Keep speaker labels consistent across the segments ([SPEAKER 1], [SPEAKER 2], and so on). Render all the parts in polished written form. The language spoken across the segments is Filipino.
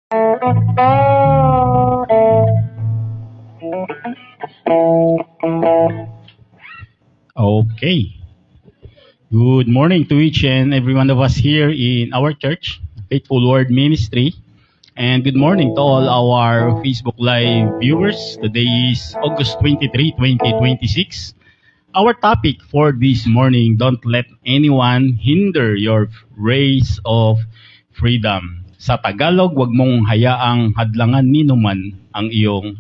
[SPEAKER 1] Okay. Good morning to each and every one of us here in our church, Faithful Word Ministry. And good morning to all our Facebook Live viewers. Today is August 23, 2026. Our topic for this morning, don't let anyone hinder your race of freedom. Sa Tagalog, wag mong hayaang hadlangan ninuman ang iyong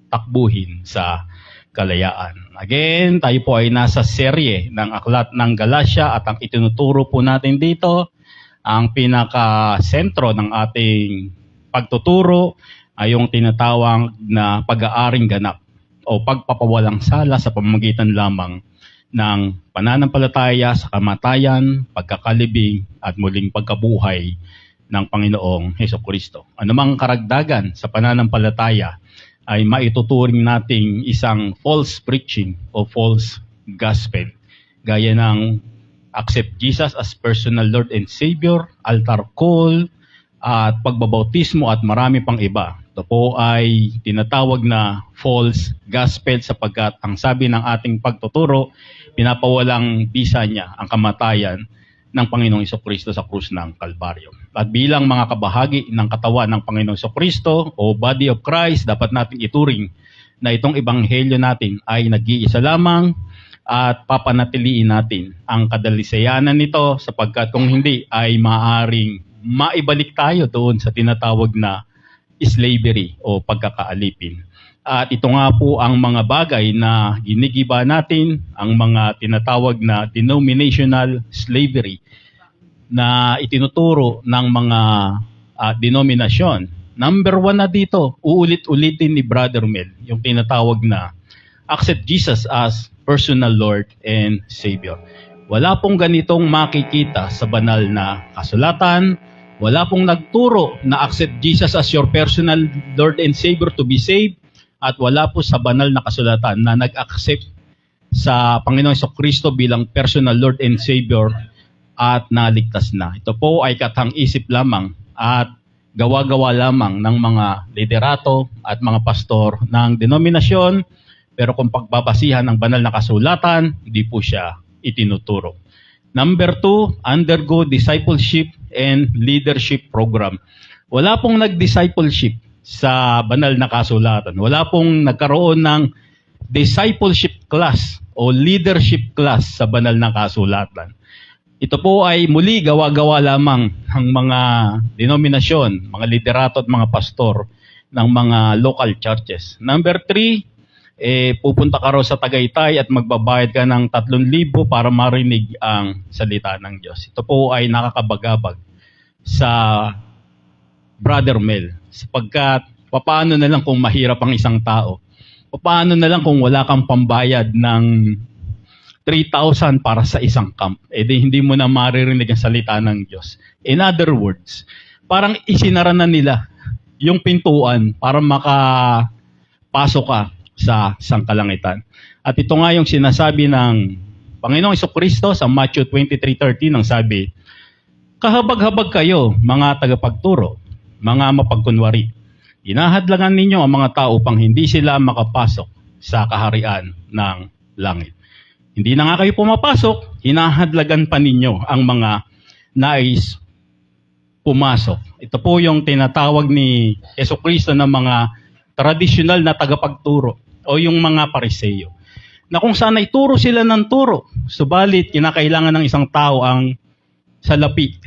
[SPEAKER 1] takbuhin sa kalayaan. Again, tayo po ay nasa serye ng Aklat ng Galacia at ang itinuturo po natin dito, ang pinaka-sentro ng ating pagtuturo ay yung tinatawag na pag-aaring ganap o pagpapawalang sala sa pamamagitan lamang ng pananampalataya sa kamatayan, pagkakalibing at muling pagkabuhay ng Panginoong Hesukristo. Anumang karagdagan sa pananampalataya ay maituturing nating isang false preaching o false gospel. Gaya ng accept Jesus as personal Lord and Savior, altar call, at pagbabautismo at marami pang iba. Ito po ay tinatawag na false gospel sapagkat ang sabi ng ating pagtuturo, pinapawalang bisa niya ang kamatayan ng Panginoong Hesukristo sa krus ng Kalbaryo. At bilang mga kabahagi ng katawan ng Panginoong Hesukristo o body of Christ, dapat nating ituring na itong ebanghelyo natin ay nag-iisa lamang at papanatiliin natin ang kadalisayanan nito sapagkat kung hindi ay maaaring maibalik tayo doon sa tinatawag na slavery o pagkakaalipin. At ito nga po ang mga bagay na ginigiba natin, ang mga tinatawag na denominational slavery na itinuturo ng mga denominasyon. Number 1 na dito, uulit-ulitin ni Brother Mel, yung tinatawag na accept Jesus as personal Lord and Savior. Wala pong ganitong makikita sa banal na kasulatan. Wala pong nagturo na accept Jesus as your personal Lord and Savior to be saved. At wala po sa banal na kasulatan na nag-accept sa Panginoong Hesukristo bilang personal Lord and Savior at naligtas na. Ito po ay katang-isip lamang at gawa-gawa lamang ng mga liderato at mga pastor ng denominasyon. Pero kung pagbabasihan ng banal na kasulatan, hindi po siya itinuturo. Number 2, undergo discipleship and leadership program. Wala pong nag-discipleship sa banal na kasulatan. Wala pong nagkaroon ng discipleship class o leadership class sa banal na kasulatan. Ito po ay muli gawa-gawa lamang ng mga denominasyon, mga liderato at mga pastor ng mga local churches. Number 3, pupunta ka raw sa Tagaytay at magbabayad ka ng 3,000 para marinig ang salita ng Diyos. Ito po ay nakakabagabag sa Brother Mel. Sapagkat, paano na lang kung mahirap ang isang tao? Paano na lang kung wala kang pambayad ng 3,000 para sa isang camp? Di hindi mo na maririnig ang salita ng Diyos. In other words, parang isinara na nila yung pintuan para makapasok ka sa sangkalangitan. At ito nga yung sinasabi ng Panginoong Hesukristo sa Matthew 23:13 nang sabi, kahabag-habag kayo, mga tagapagturo, mga mapagkunwari. Inahadlangan ninyo ang mga tao upang hindi sila makapasok sa kaharian ng langit. Hindi na nga kayo pumapasok, hinahadlagan pa ninyo ang mga nais pumasok. Ito po yung tinatawag ni Hesukristo ng mga tradisyonal na tagapagturo o yung mga Pariseo. Na kung saan ay turo sila ng turo, subalit kinakailangan ng isang tao ang salapi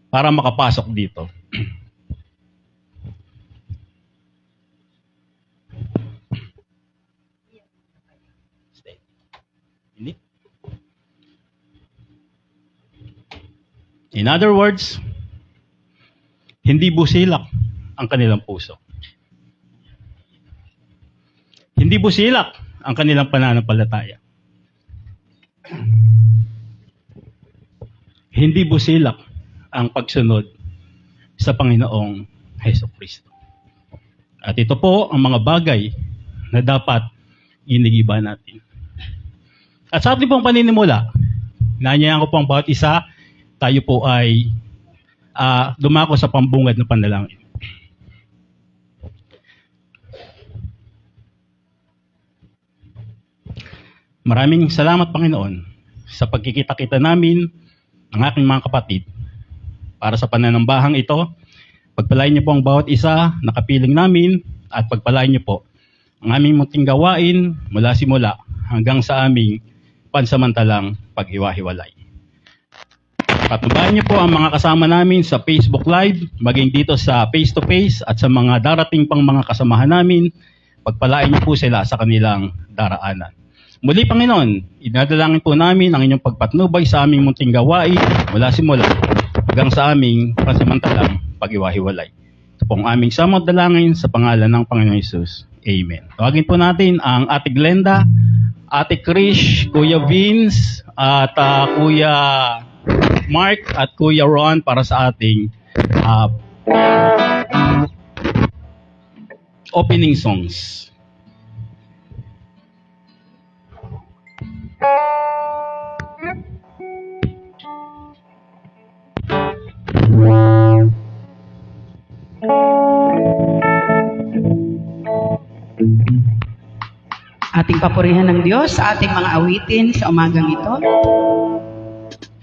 [SPEAKER 1] para makapasok dito. In other words, hindi busilak ang kanilang puso. Hindi busilak ang kanilang pananampalataya. Hindi busilak ang pagsunod sa Panginoong Hesukristo. At ito po ang mga bagay na dapat ginigiba natin. At sa ating pong paninimula, nanyayan ko pong bawat isa, tayo po ay dumako sa pambungad na panalangin. Maraming salamat, Panginoon, sa pagkikita-kita namin ng aking mga kapatid para sa pananambahang ito. Pagpalain niyo po ang bawat isa na kapiling namin at pagpalain niyo po ang aming munting gawain mula simula hanggang sa aming pansamantalang paghiwa-hiwalay. Patubayan niyo po ang mga kasama namin sa Facebook Live, maging dito sa face-to-face at sa mga darating pang mga kasamahan namin. Pagpalain niyo po sila sa kanilang daraanan. Muli, Panginoon, idadalangin po namin ang inyong pagpatnubay sa aming munting gawain mula simula hanggang sa aming pansamantalang paghiwa-hiwalay. Ito pong aming samot dalangin sa pangalan ng Panginoong Hesus. Amen. Tawagin po natin ang Ate Glenda, Ate Krish, Kuya Vince, at Kuya Mark at Kuya Ron para sa ating opening songs.
[SPEAKER 2] Ating papurihan ng Diyos sa ating mga awitin sa umagang ito.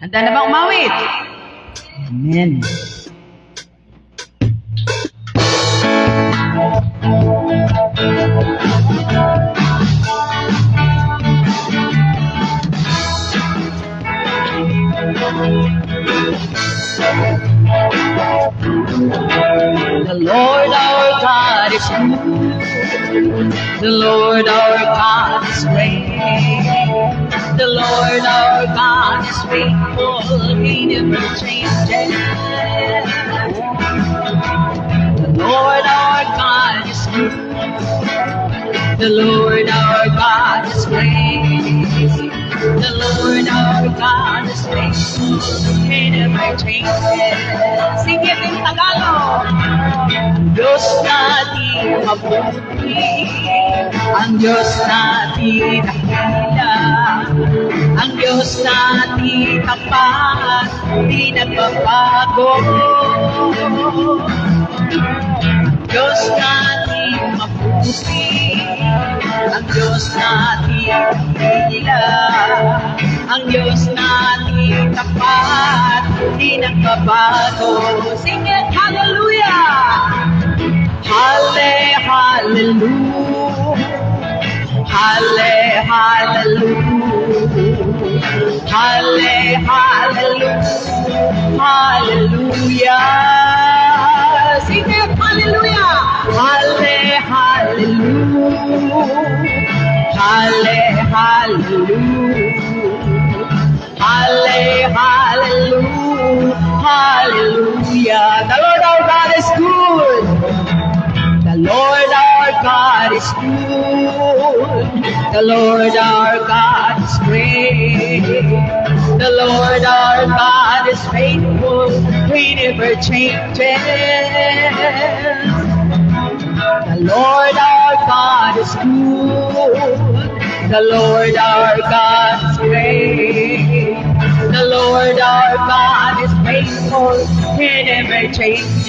[SPEAKER 2] Handa na ba umawit? Amen. The Lord our God is good. The Lord our God is great. The Lord our God is faithful. He never changes. The Lord our God is good. The Lord our God is great. The Lord our God is faithful. He never changes. Sing it in Tagalog. Diyos natin mabuti, ang Diyos natin nakila, ang Diyos natin tapat, di nagbabago. Diyos natin mabuti, ang Diyos natin nakila, ang Diyos natin tapat, di nagbabago. Sing it, hallelujah! Halle, hallelujah. Halle, hallelujah. Halle, hallelujah. Hallelujah. Sing it, hallelujah. Halle, hallelujah. Halle, hallelujah. Halle, hallelujah. Hallelujah. The Lord our God is good. The Lord our God is good. The Lord our God is great. The Lord our God is faithful. He never changes. The Lord our God is good. The Lord our God is great. The Lord our God is faithful. He never changes.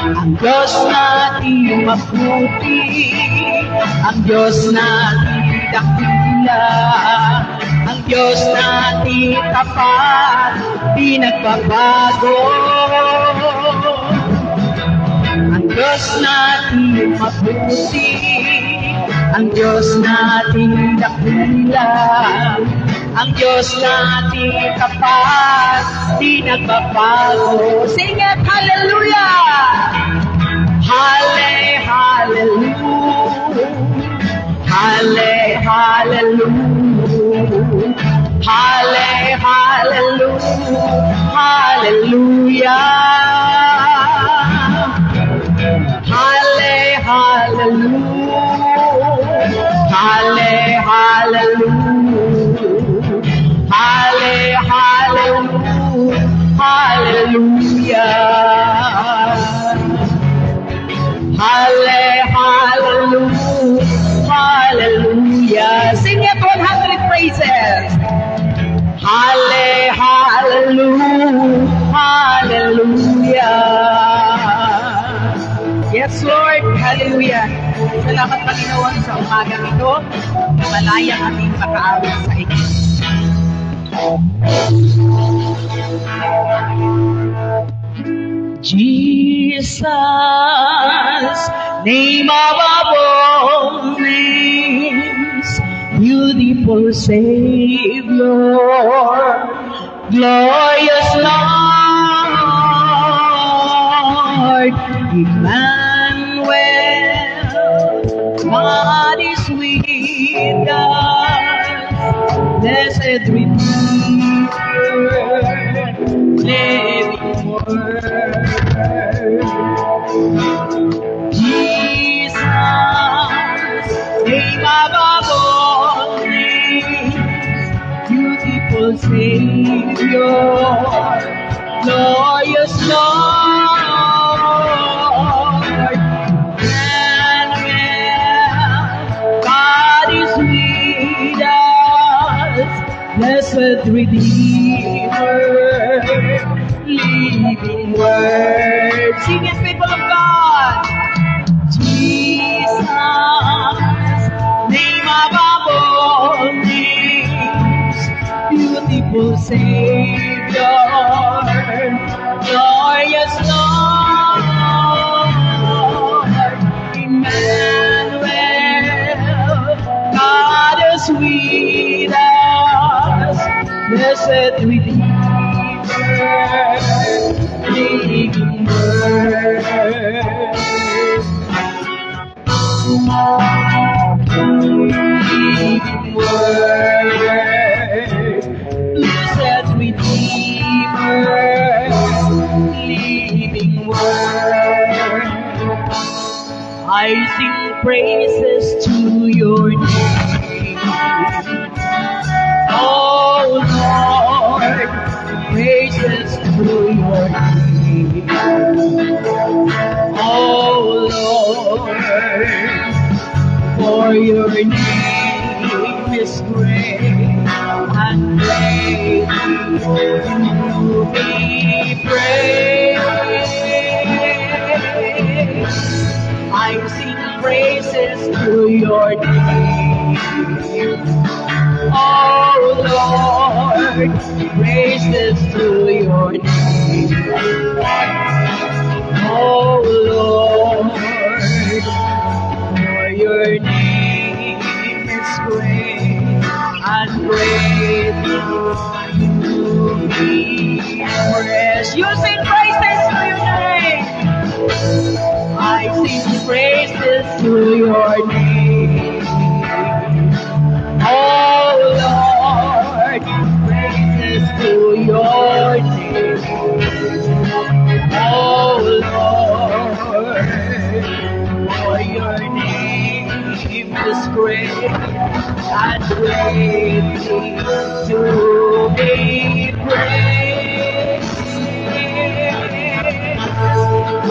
[SPEAKER 2] Ang Diyos natin mabuti, ang Diyos natin dakila, ang Diyos natin tapat, di nagbabago. Ang Diyos natin mabuti, ang Diyos natin dakila, ang Diyos natin tapat, di nagbabago. Sing it, hallelujah! Halle, hallelujah! Halle, hallelujah! Halle, hallelujah! Hallelujah! Halle, hallelujah! Halle, hallelujah! Halle, hallelujah! Hallelujah! Halle, hallelujah! Hallelujah! Sing it 100 praises! Halle, hallelujah! Hallelujah! Yes, Lord, hallelujah! Salamat, Panginoon, sa umagang ito. Malaya kaming makaawit sa inyo. Jesus, name above all names, beautiful Savior, glorious Lord, Emmanuel, God is with us, blessed Redeemer, living Word. Jesus, name above all names, beautiful Savior, glorious Lord, Emmanuel, God is with us, blessed Redeemer, living Word. Sing it, people of God. Jesus, name above all names, beautiful Savior, glorious Lord, Emmanuel, God is with us, blessed Redeemer, living Word. Living Word, blessed Redeemer, living Word. I sing praises to your name, oh Lord, praises to your name, oh Lord. For your name is great and greatly to be praised. I sing praises to your name, oh Lord, praises to your name, oh Lord. Your name is great and greatly to be praised. You sing praises to your name. I sing praises to your name. Oh Lord, praises to your name. Oh Lord, for your name is great and greatly to be praised.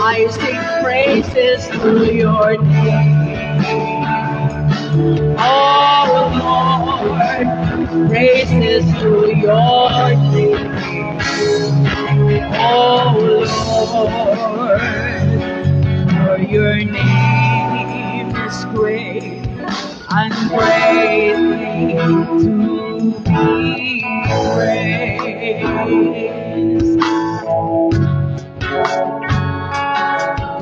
[SPEAKER 2] I sing praises to your name, oh Lord, praises to your name, oh Lord, for your name is great and greatly to be praised.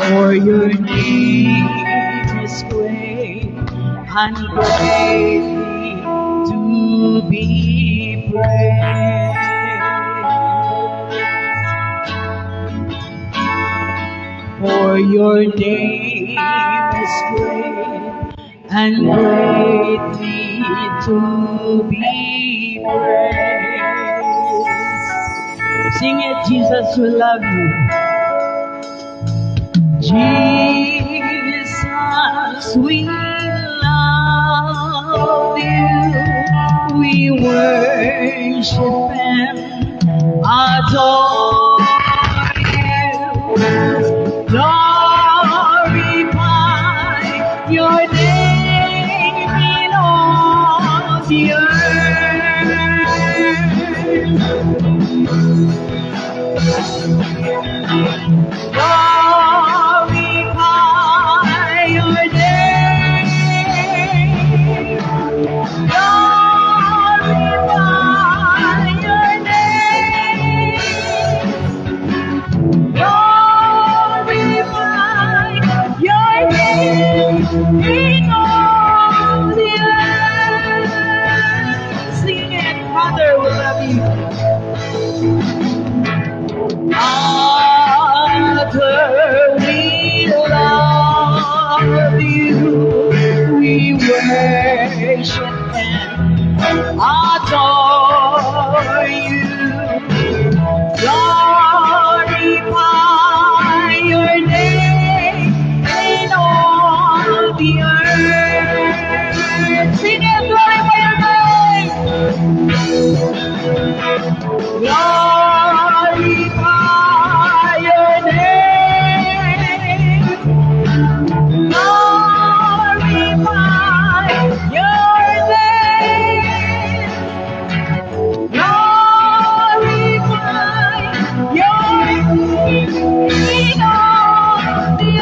[SPEAKER 2] For your name is great and greatly to be praised. For your name is great and greatly to be praised. Sing it, Jesus, we love you. Jesus, we love you. We worship and adore you. Glorify your name in all the earth. Glorify your name. adore you. Glorify your name in all the earth. Sing it, glorify your name. Glorify your name. Glorify your name. Glorify your name in all the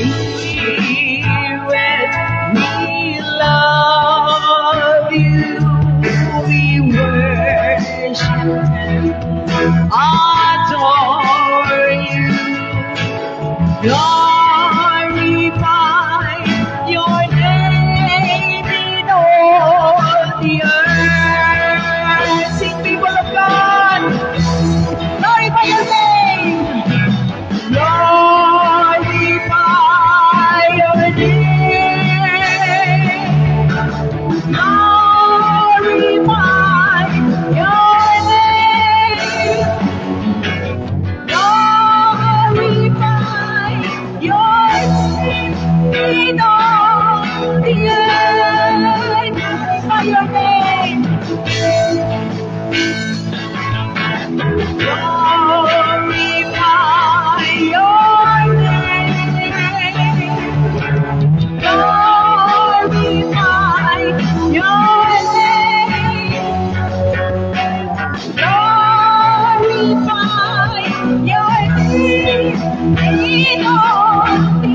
[SPEAKER 2] Spirit, we love you. We worship and adore you. Glorify your name in all the earth. Sing, people of God, glorify your name. Glorify your name. Glorify your name. Glorify your name in all the earth. Glorify your name. Glorify your name. Glorify your name. Glorify your name in all the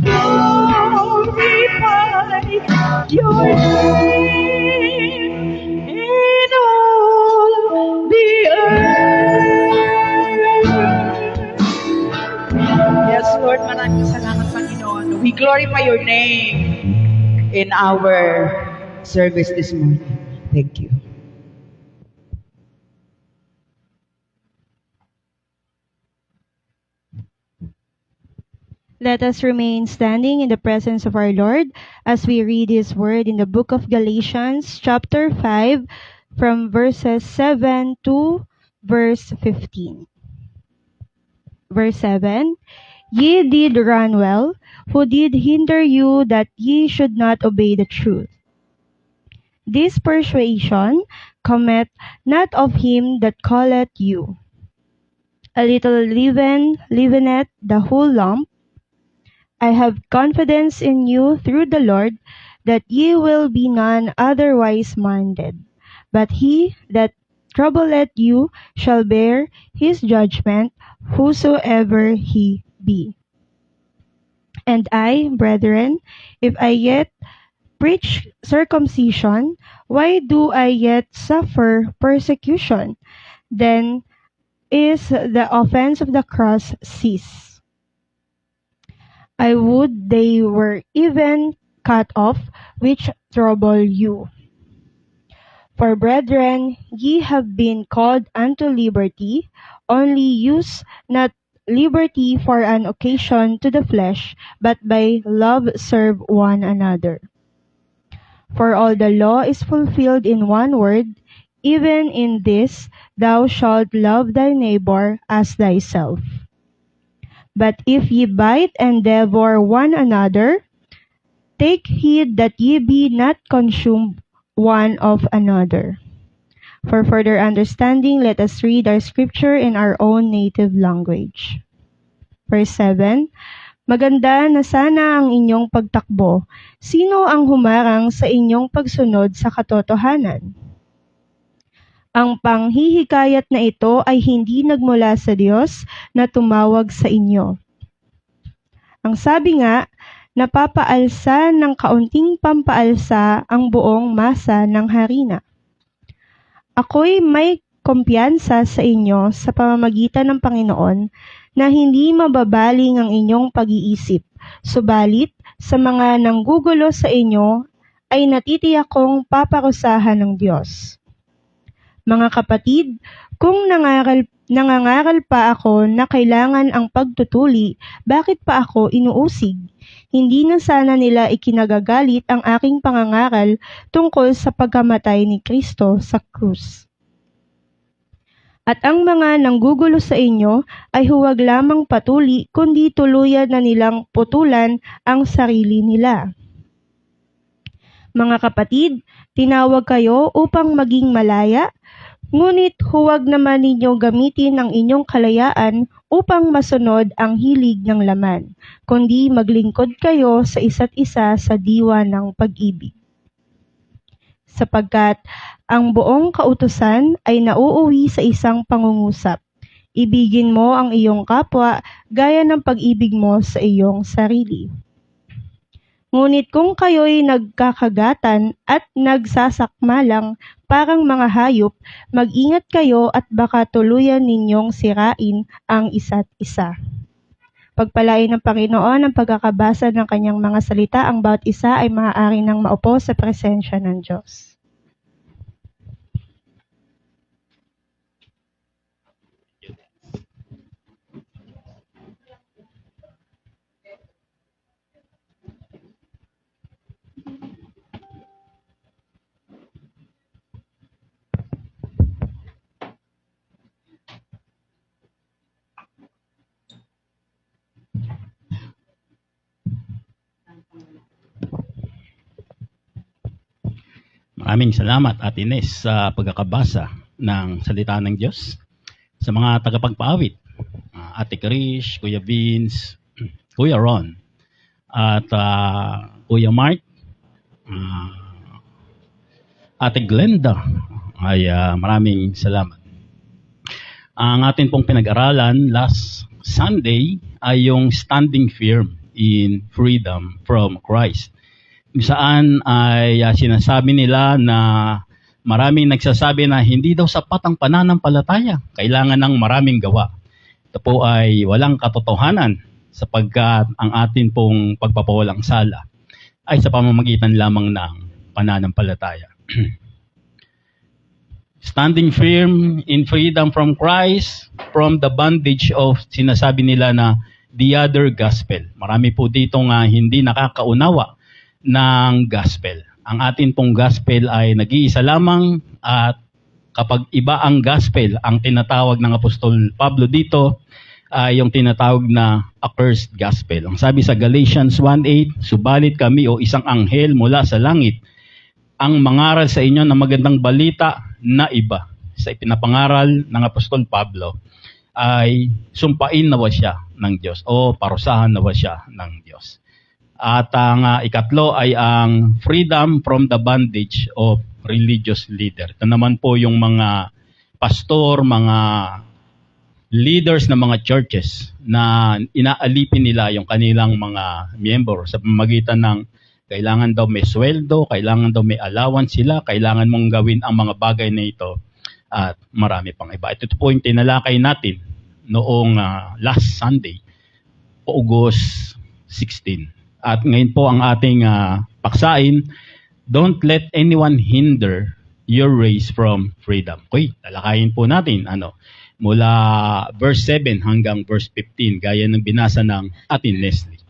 [SPEAKER 2] Glorify your name in all the earth. Yes, Lord, maraming salamat, Panginoon. We glorify your name in our service this morning. Thank you.
[SPEAKER 3] Let us remain standing in the presence of our Lord as we read His word in the book of Galatians, chapter 5, from verses 7 to verse 15. Verse 7, Ye did run well, who did hinder you that ye should not obey the truth. This persuasion cometh not of him that calleth you. A little leaven leaveneth the whole lump. I have confidence in you through the Lord that ye will be none otherwise minded. But he that troubleth you shall bear his judgment, whosoever he be. And I, brethren, if I yet preach circumcision, why do I yet suffer persecution? Then is the offense of the cross cease. I would they were even cut off, which trouble you. For brethren, ye have been called unto liberty, only use not liberty for an occasion to the flesh, but by love serve one another. For all the law is fulfilled in one word, even in this, thou shalt love thy neighbor as thyself. But if ye bite and devour one another, take heed that ye be not consumed one of another. For further understanding, let us read our scripture in our own native language. Verse 7, Maganda na sana ang inyong pagtakbo. Sino ang humarang sa inyong pagsunod sa katotohanan? Ang panghihikayat na ito ay hindi nagmula sa Diyos na tumawag sa inyo. Ang sabi nga, napapaalsa ng kaunting pampaalsa ang buong masa ng harina. Ako'y may kumpiyansa sa inyo sa pamamagitan ng Panginoon na hindi mababaling ang inyong pag-iisip. Subalit, sa mga nanggugulo sa inyo ay natitiyak kong paparusahan ng Diyos. Mga kapatid, Kung nangangaral pa ako na kailangan ang pagtutuli, bakit pa ako inuusig? Hindi na sana nila ikinagagalit ang aking pangangaral tungkol sa pagkamatay ni Kristo sa krus. At ang mga nanggugulo sa inyo ay huwag lamang patuli, kundi tuluyan na nilang putulan ang sarili nila. Mga kapatid, tinawag kayo upang maging malaya, ngunit huwag naman ninyo gamitin ang inyong kalayaan upang masunod ang hilig ng laman, kundi maglingkod kayo sa isa't isa sa diwa ng pag-ibig. Sapagkat ang buong kautusan ay nauuwi sa isang pangungusap. Ibigin mo ang iyong kapwa gaya ng pag-ibig mo sa iyong sarili. Ngunit kung kayo'y nagkakagatan at nagsasakmalang parang mga hayop, mag-ingat kayo at baka tuluyan ninyong sirain ang isa't isa. Pagpalain ng Panginoon ang pagkakabasa ng kanyang mga salita, ang bawat isa ay maaari nang maupo sa presensya ng Diyos.
[SPEAKER 1] Maraming salamat, Ate Ines, sa pagkakabasa ng salita ng Diyos. Sa mga tagapagpaawit, Ate Krish, Kuya Vince, Kuya Ron, at Kuya Mark, Ate Glenda, ay maraming salamat. Ang atin pong pinag-aralan last Sunday ay yung standing firm in freedom from Christ. Saan ay sinasabi nila na maraming nagsasabi na hindi daw sapat ang pananampalataya, kailangan ng maraming gawa. Ito po ay walang katotohanan sapagkat ang atin pong pagpapawalang sala ay sa pamamagitan lamang ng pananampalataya. Standing firm in freedom from Christ, from the bondage of sinasabi nila na the other gospel. Marami po dito nga hindi nakakaunawa ng gospel. Ang atin pong gospel ay nag-iisa lamang at kapag iba ang gospel, ang tinatawag ng Apostol Pablo dito ay yung tinatawag na accursed gospel. Ang sabi sa Galatians 1:8, subalit kami o isang anghel mula sa langit ang mangaral sa inyo ng magandang balita na iba. Sa ipinapangaral ng Apostol Pablo ay sumpain nawa siya ng Diyos o parusahan nawa siya ng Diyos. At ang ikatlo ay ang freedom from the bondage of religious leader. Ito naman po yung mga pastor, mga leaders ng mga churches na inaalipin nila yung kanilang mga miyembro sa pamamagitan ng kailangan daw may sweldo, kailangan daw may allowance sila, kailangan mong gawin ang mga bagay na ito at marami pang iba. Ito po yung tinalakay natin noong last Sunday, August 16. At ngayon po ang ating paksain, don't let anyone hinder your race from freedom. Okay, talakayin po natin mula verse 7 hanggang verse 15, gaya ng binasa ng atin Leslie.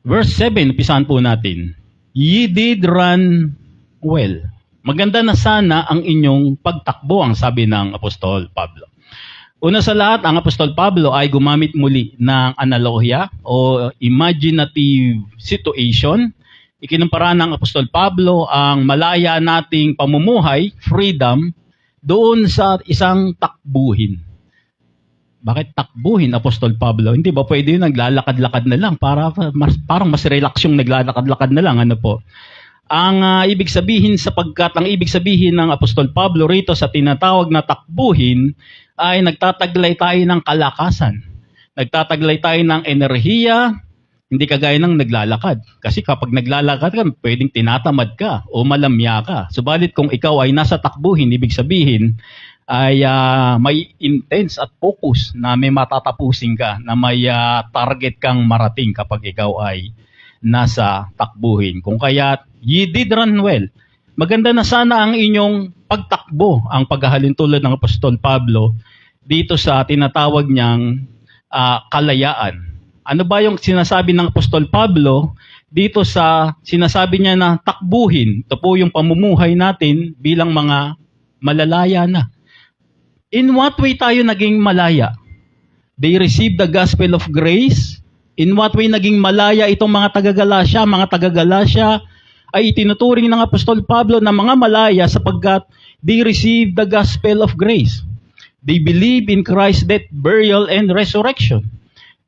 [SPEAKER 1] Verse 7, umpisahan po natin. Ye did run well. Maganda na sana ang inyong pagtakbo, ang sabi ng Apostol Pablo. Una sa lahat, ang Apostol Pablo ay gumamit muli ng analohiya o imaginative situation. Ikinumpara ng Apostol Pablo ang malaya nating pamumuhay, freedom, doon sa isang takbuhin. Bakit takbuhin, Apostol Pablo? Hindi ba pwede yung naglalakad-lakad na lang? Parang mas relax yung naglalakad-lakad na lang. Ano po? Ang ibig sabihin sapagkat ang ibig sabihin ng Apostol Pablo rito sa tinatawag na takbuhin ay nagtataglay tayo ng kalakasan. Nagtataglay tayo ng enerhiya, hindi kagaya ng naglalakad. Kasi kapag naglalakad ka, pwedeng tinatamad ka o malamya ka. Subalit kung ikaw ay nasa takbuhin, ibig sabihin ay may intense at focus na may matatapusin ka, na may target kang marating kapag ikaw ay nasa takbuhin. Kung kaya, ye did run well. maganda na sana ang inyong pagtakbo, ang paghahalin tulad ng Apostol Pablo dito sa tinatawag niyang kalayaan. Ano ba yung sinasabi ng Apostol Pablo dito sa sinasabi niya na takbuhin? Ito po yung pamumuhay natin bilang mga malalaya na. In what way tayo naging malaya? They received the gospel of grace. In what way naging malaya itong mga taga-Galasya? Mga taga-Galasya ay itinuturing ng Apostol Pablo na mga malaya sapagkat they received the gospel of grace. They believe in Christ's death, burial, and resurrection.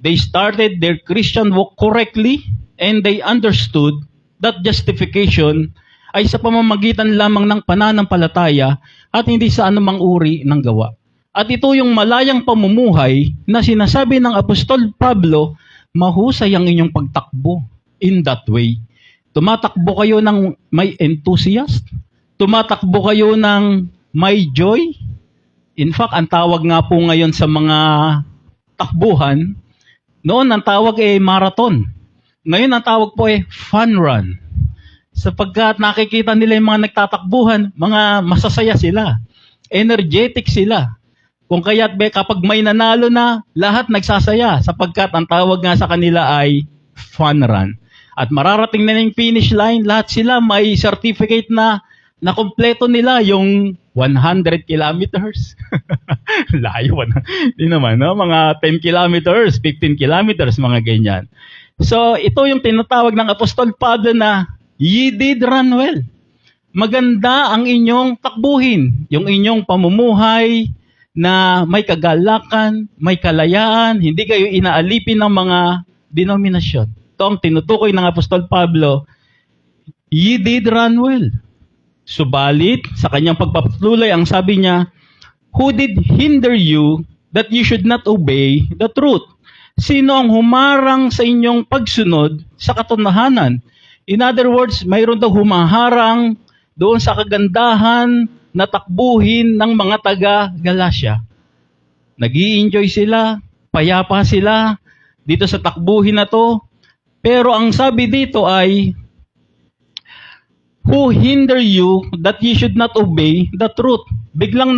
[SPEAKER 1] They started their Christian walk correctly and they understood that justification ay sa pamamagitan lamang ng pananampalataya at hindi sa anumang uri ng gawa. At ito yung malayang pamumuhay na sinasabi ng Apostol Pablo, mahusay ang inyong pagtakbo in that way. Tumatakbo kayo ng may enthusiast, tumatakbo kayo ng may joy. In fact, ang tawag nga po ngayon sa mga takbuhan, noon ang tawag ay marathon. Ngayon ang tawag po ay fun run. Sapagkat nakikita nila yung mga nagtatakbuhan, mga masasaya sila, energetic sila. Kung kaya't kapag may nanalo na, lahat nagsasaya sapagkat ang tawag nga sa kanila ay fun run. At mararating na yung finish line, lahat sila may certificate na kumpleto nila yung 100 kilometers. Layo na. Hindi naman, no? Mga 10 kilometers, 15 kilometers, mga ganyan. So, ito yung tinatawag ng Apostol Pablo na ye did run well. Maganda ang inyong takbuhin, yung inyong pamumuhay na may kagalakan, may kalayaan, hindi kayo inaalipin ng mga denominasyon. Ito ang tinutukoy ng Apostol Pablo, ye did run well. Subalit, sa kanyang pagpapatuloy, ang sabi niya, who did hinder you that you should not obey the truth? Sino ang humarang sa inyong pagsunod sa katotohanan? In other words, mayroon daw humaharang doon sa kagandahan na takbuhin ng mga taga-Galasya. Nag-i-enjoy sila, payapa sila dito sa takbuhin na to. Pero ang sabi dito ay, who hinder you that you should not obey the truth? Biglang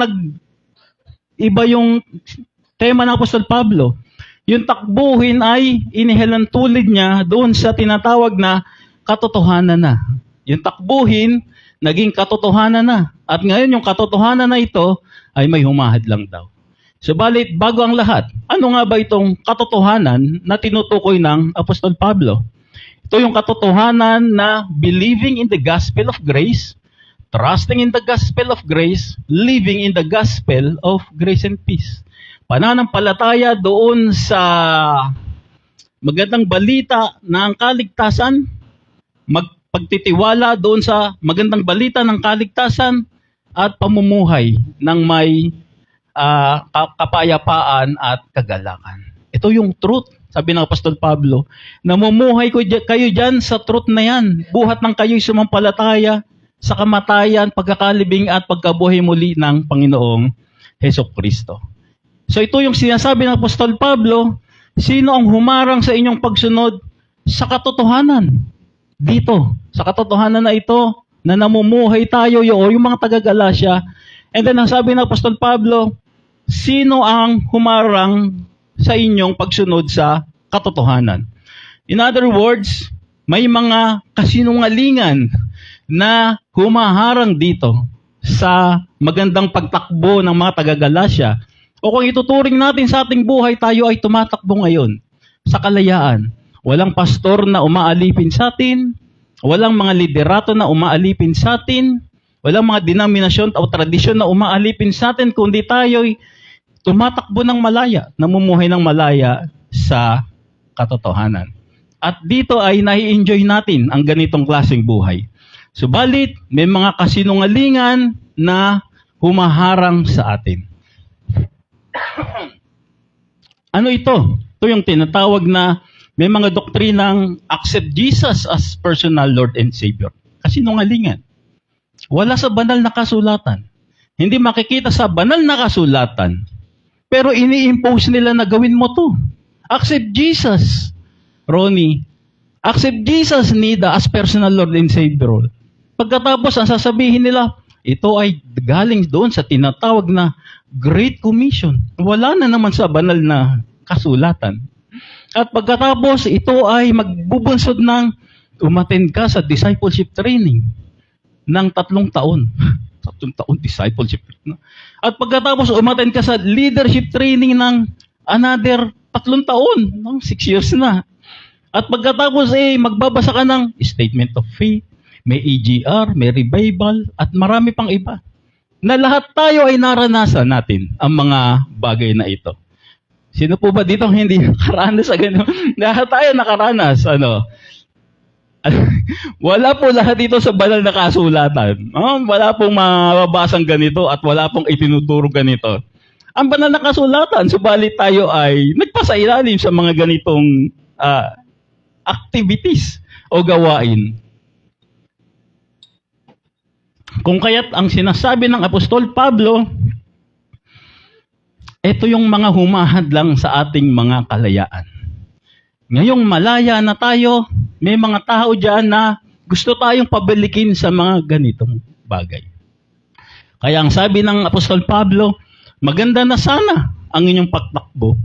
[SPEAKER 1] iba yung tema ng Apostol Pablo. Yung takbuhin ay inihelan tulid niya doon sa tinatawag na katotohanan na. Yung takbuhin, naging katotohanan na. At ngayon yung katotohanan na ito ay may humahad lang daw. Subalit, bago ang lahat, ano nga ba itong katotohanan na tinutukoy ng Apostol Pablo? Ito yung katotohanan na believing in the gospel of grace, trusting in the gospel of grace, living in the gospel of grace and peace. Pananampalataya doon sa magandang balita ng kaligtasan, pagtitiwala doon sa magandang balita ng kaligtasan at pamumuhay ng may kapayapaan at kagalakan. Ito yung truth, sabi ng Apostol Pablo. Namumuhay kayo dyan sa truth na yan. Buhat ng kayo'y sumampalataya sa kamatayan, pagkakalibing at pagkabuhay muli ng Panginoong Hesukristo. So ito yung sinasabi ng Apostol Pablo, sino ang humarang sa inyong pagsunod sa katotohanan? Dito, sa katotohanan na ito, na namumuhay tayo o yung mga taga-Galasya. And then ang sabi ng Apostol Pablo, sino ang humarang sa inyong pagsunod sa katotohanan? In other words, may mga kasinungalingan na humaharang dito sa magandang pagtakbo ng mga taga-Galasya. O kung ituturing natin sa ating buhay, tayo ay tumatakbo ngayon sa kalayaan. Walang pastor na umaalipin sa atin, walang mga liderato na umaalipin sa atin, walang mga denominasyon o tradisyon na umaalipin sa atin, kundi tayo'y tumatakbo ng malaya, namumuhay ng malaya sa katotohanan. At dito ay nai-enjoy natin ang ganitong klaseng buhay. Subalit, may mga kasinungalingan na humaharang sa atin. Ano ito? Ito yung tinatawag na may mga doktrinang accept Jesus as personal Lord and Savior. Kasinungalingan. Wala sa banal na kasulatan. Hindi makikita sa banal na kasulatan. Pero ini-impose nila na gawin mo to. Accept Jesus. Ronnie, accept Jesus, Nida, as personal Lord and Savior. pagkatapos ang sasabihin nila, ito ay galing doon sa tinatawag na Great Commission. Wala na naman sa banal na kasulatan. At pagkatapos, ito ay magbubunsod ng umattend ka sa discipleship training ng 3 taon. 3 taon discipleship. At pagkatapos, umattend ka sa leadership training ng another 3 taon. 6 years na. At pagkatapos, magbabasa ka ng statement of faith, may EGR, may revival, at marami pang iba. Na lahat tayo ay naranasan natin ang mga bagay na ito. Sino po ba dito hindi nakaranas sa gano'n? Lahat tayo nakaranas. Wala po lahat dito sa banal na kasulatan. Wala pong mababasang ganito at wala pong itinuturo ganito. Ang banal na kasulatan, subalit tayo ay nagpasailalim sa mga ganitong activities o gawain. Kung kaya't ang sinasabi ng Apostol Pablo, ito yung mga humahadlang sa ating mga kalayaan. Ngayong malaya na tayo, may mga tao dyan na gusto tayong pabalikin sa mga ganitong bagay. Kaya ang sabi ng Apostol Pablo, maganda na sana ang inyong pagtakbo,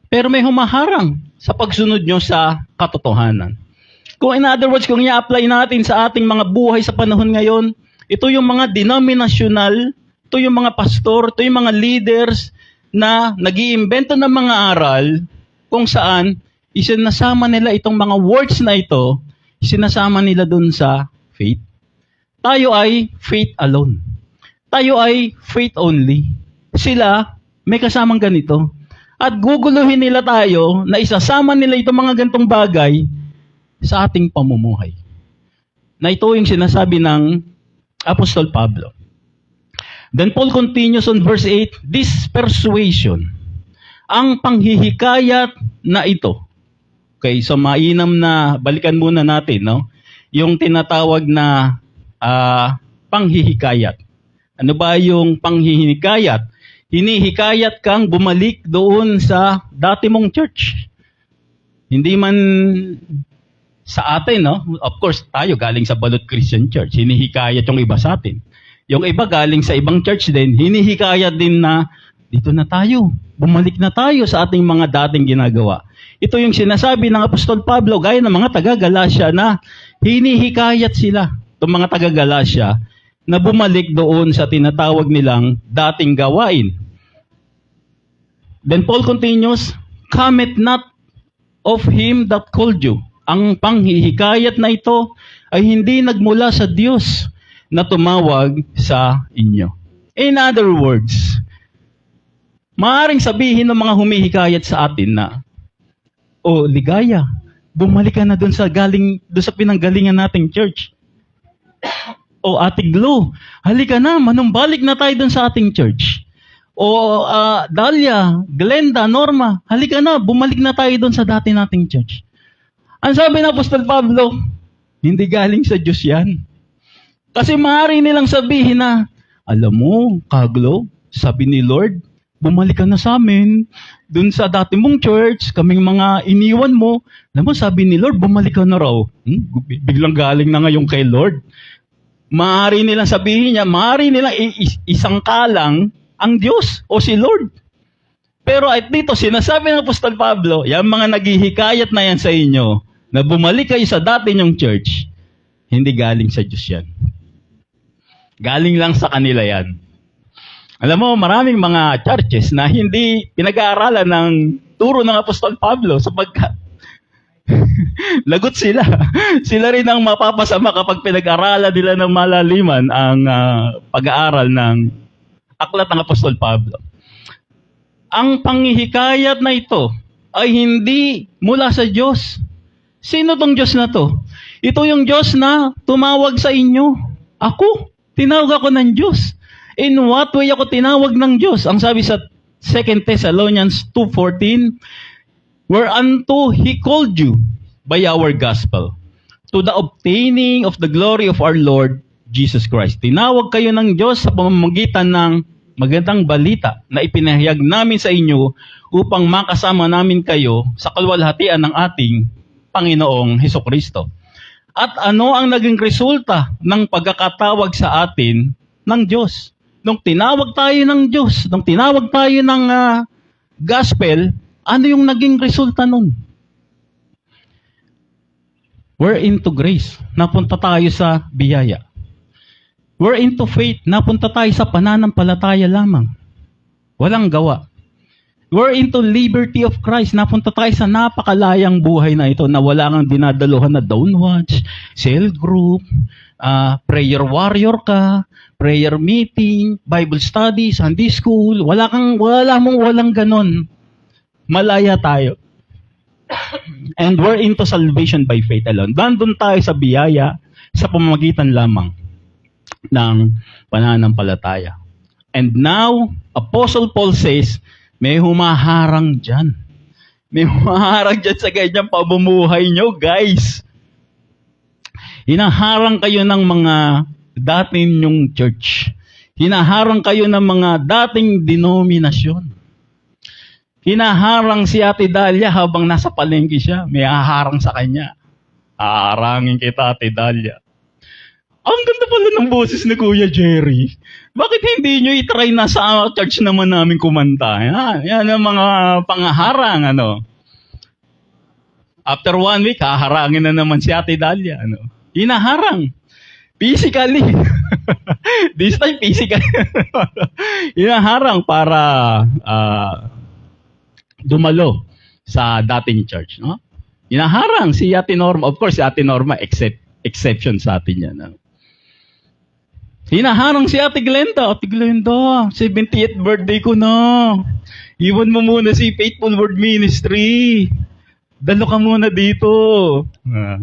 [SPEAKER 1] pero may humaharang sa pagsunod nyo sa katotohanan. Kung in other words, kung i-apply natin sa ating mga buhay sa panahon ngayon, ito yung mga denominational, ito yung mga pastor, ito yung mga leaders na nag-iimbento ng mga aral kung saan isinasama nila itong mga words na ito, isinasama nila dun sa faith. Tayo ay faith alone. Tayo ay faith only. Sila, may kasamang ganito. At guguluhin nila tayo na isasama nila itong mga ganitong bagay sa ating pamumuhay. Na ito yung sinasabi ng Apostol Pablo. Then Paul continues on verse 8, this persuasion, ang panghihikayat na ito. Okay, so mainam na, balikan muna natin, no? Yung tinatawag na panghihikayat. Ano ba yung panghihikayat? Hinihikayat kang bumalik doon sa dati mong church. Hindi man sa atin, no? Of course, tayo galing sa Balot Christian Church. Hinihikayat yung iba sa atin. Yung iba galing sa ibang church din, hinihikayat din na dito na tayo. Bumalik na tayo sa ating mga dating ginagawa. Ito yung sinasabi ng Apostol Pablo, gaya ng mga taga-Galacia na hinihikayat sila, itong mga taga-Galacia, na bumalik doon sa tinatawag nilang dating gawain. Then Paul continues, come it not of him that called you. Ang panghihikayat na ito ay hindi nagmula sa Diyos na tumawag sa inyo. In other words, maaaring sabihin ng mga humihikayat sa atin na, ligaya, bumalik ka na doon sa pinanggalingan nating church. Ate Glo, halika na, manumbalik na tayo doon sa ating church. Dalia, Glenda, Norma, halika na, bumalik na tayo doon sa dati nating church. Ang sabi ng Apostol Pablo, hindi galing sa Diyos yan. Kasi maaari nilang sabihin na, alam mo, Kaglo, sabi ni Lord, bumalik ka na sa amin, dun sa dati mong church, kaming mga iniwan mo, alam mo, sabi ni Lord, bumalik ka na raw. Biglang galing na ngayon kay Lord. Maaari nilang sabihin niya, maaari nilang isangkalang ang Diyos o si Lord. Pero at dito, sinasabi ng Apostol Pablo, yung mga naghihikayat na yan sa inyo, na bumalik kayo sa dati nyong church, hindi galing sa Diyos yan. Galing lang sa kanila yan. Alam mo, maraming mga churches na hindi pinag-aaralan ng turo ng Apostol Pablo sapagkat lagot sila. Sila rin ang mapapasama kapag pinag-aralan nila ng malaliman ang pag-aaral ng aklat ng Apostol Pablo. Ang panghihikayat na ito ay hindi mula sa Diyos. Sino tong Diyos na to? Ito yung Diyos na tumawag sa inyo. Ako, tinawag ako ng Diyos. In what way ako tinawag ng Diyos? Ang sabi sa 2 Thessalonians 2:14, whereunto He called you by our gospel, to the obtaining of the glory of our Lord Jesus Christ. Tinawag kayo ng Diyos sa pamamagitan ng magandang balita na ipinahayag namin sa inyo upang makasama namin kayo sa kalwalhatian ng ating Panginoong Hesukristo. At ano ang naging resulta ng pagkakatawag sa atin ng Diyos? Nung tinawag tayo ng Diyos, nung tinawag tayo ng gospel, ano yung naging resulta nun? We're into grace. Napunta tayo sa biyaya. We're into faith. Napunta tayo sa pananampalataya lamang. Walang gawa. We're into liberty of Christ. Napunta tayo sa napakalayang buhay na ito na wala kang dinadaluhan na downwatch, cell group, prayer warrior ka, prayer meeting, Bible study, Sunday school. Walang ganon. Malaya tayo. And we're into salvation by faith alone. Nandun tayo sa biyaya sa pamamagitan lamang ng pananampalataya. And now, Apostle Paul says, may humaharang dyan. May humaharang dyan sa ganyang pamumuhay nyo, guys. Hinaharang kayo ng mga dating nyong church. Hinaharang kayo ng mga dating denominasyon. Hinaharang si Ate Dalia habang nasa palengke siya. May haharang sa kanya. Haharangin kita, Ate Dalia. Ang ganda pala ng boses ni Kuya Jerry. Bakit hindi nyo itry na sa church naman namin kumanta? Yan ang mga pangaharang, After 1 week, haharangin na naman si Ate Dalia, Hinaharang. Physically. This time, physically. Hinaharang para dumalo sa dating church, no? Hinaharang si Ate Norma. Of course, si Ate Norma, exception sa atin yan, Hinaharang si Ate Glenda. Ate Glenda, 70th birthday ko na. Iwan mo muna si Faithful Word Ministry. Dalo ka muna dito.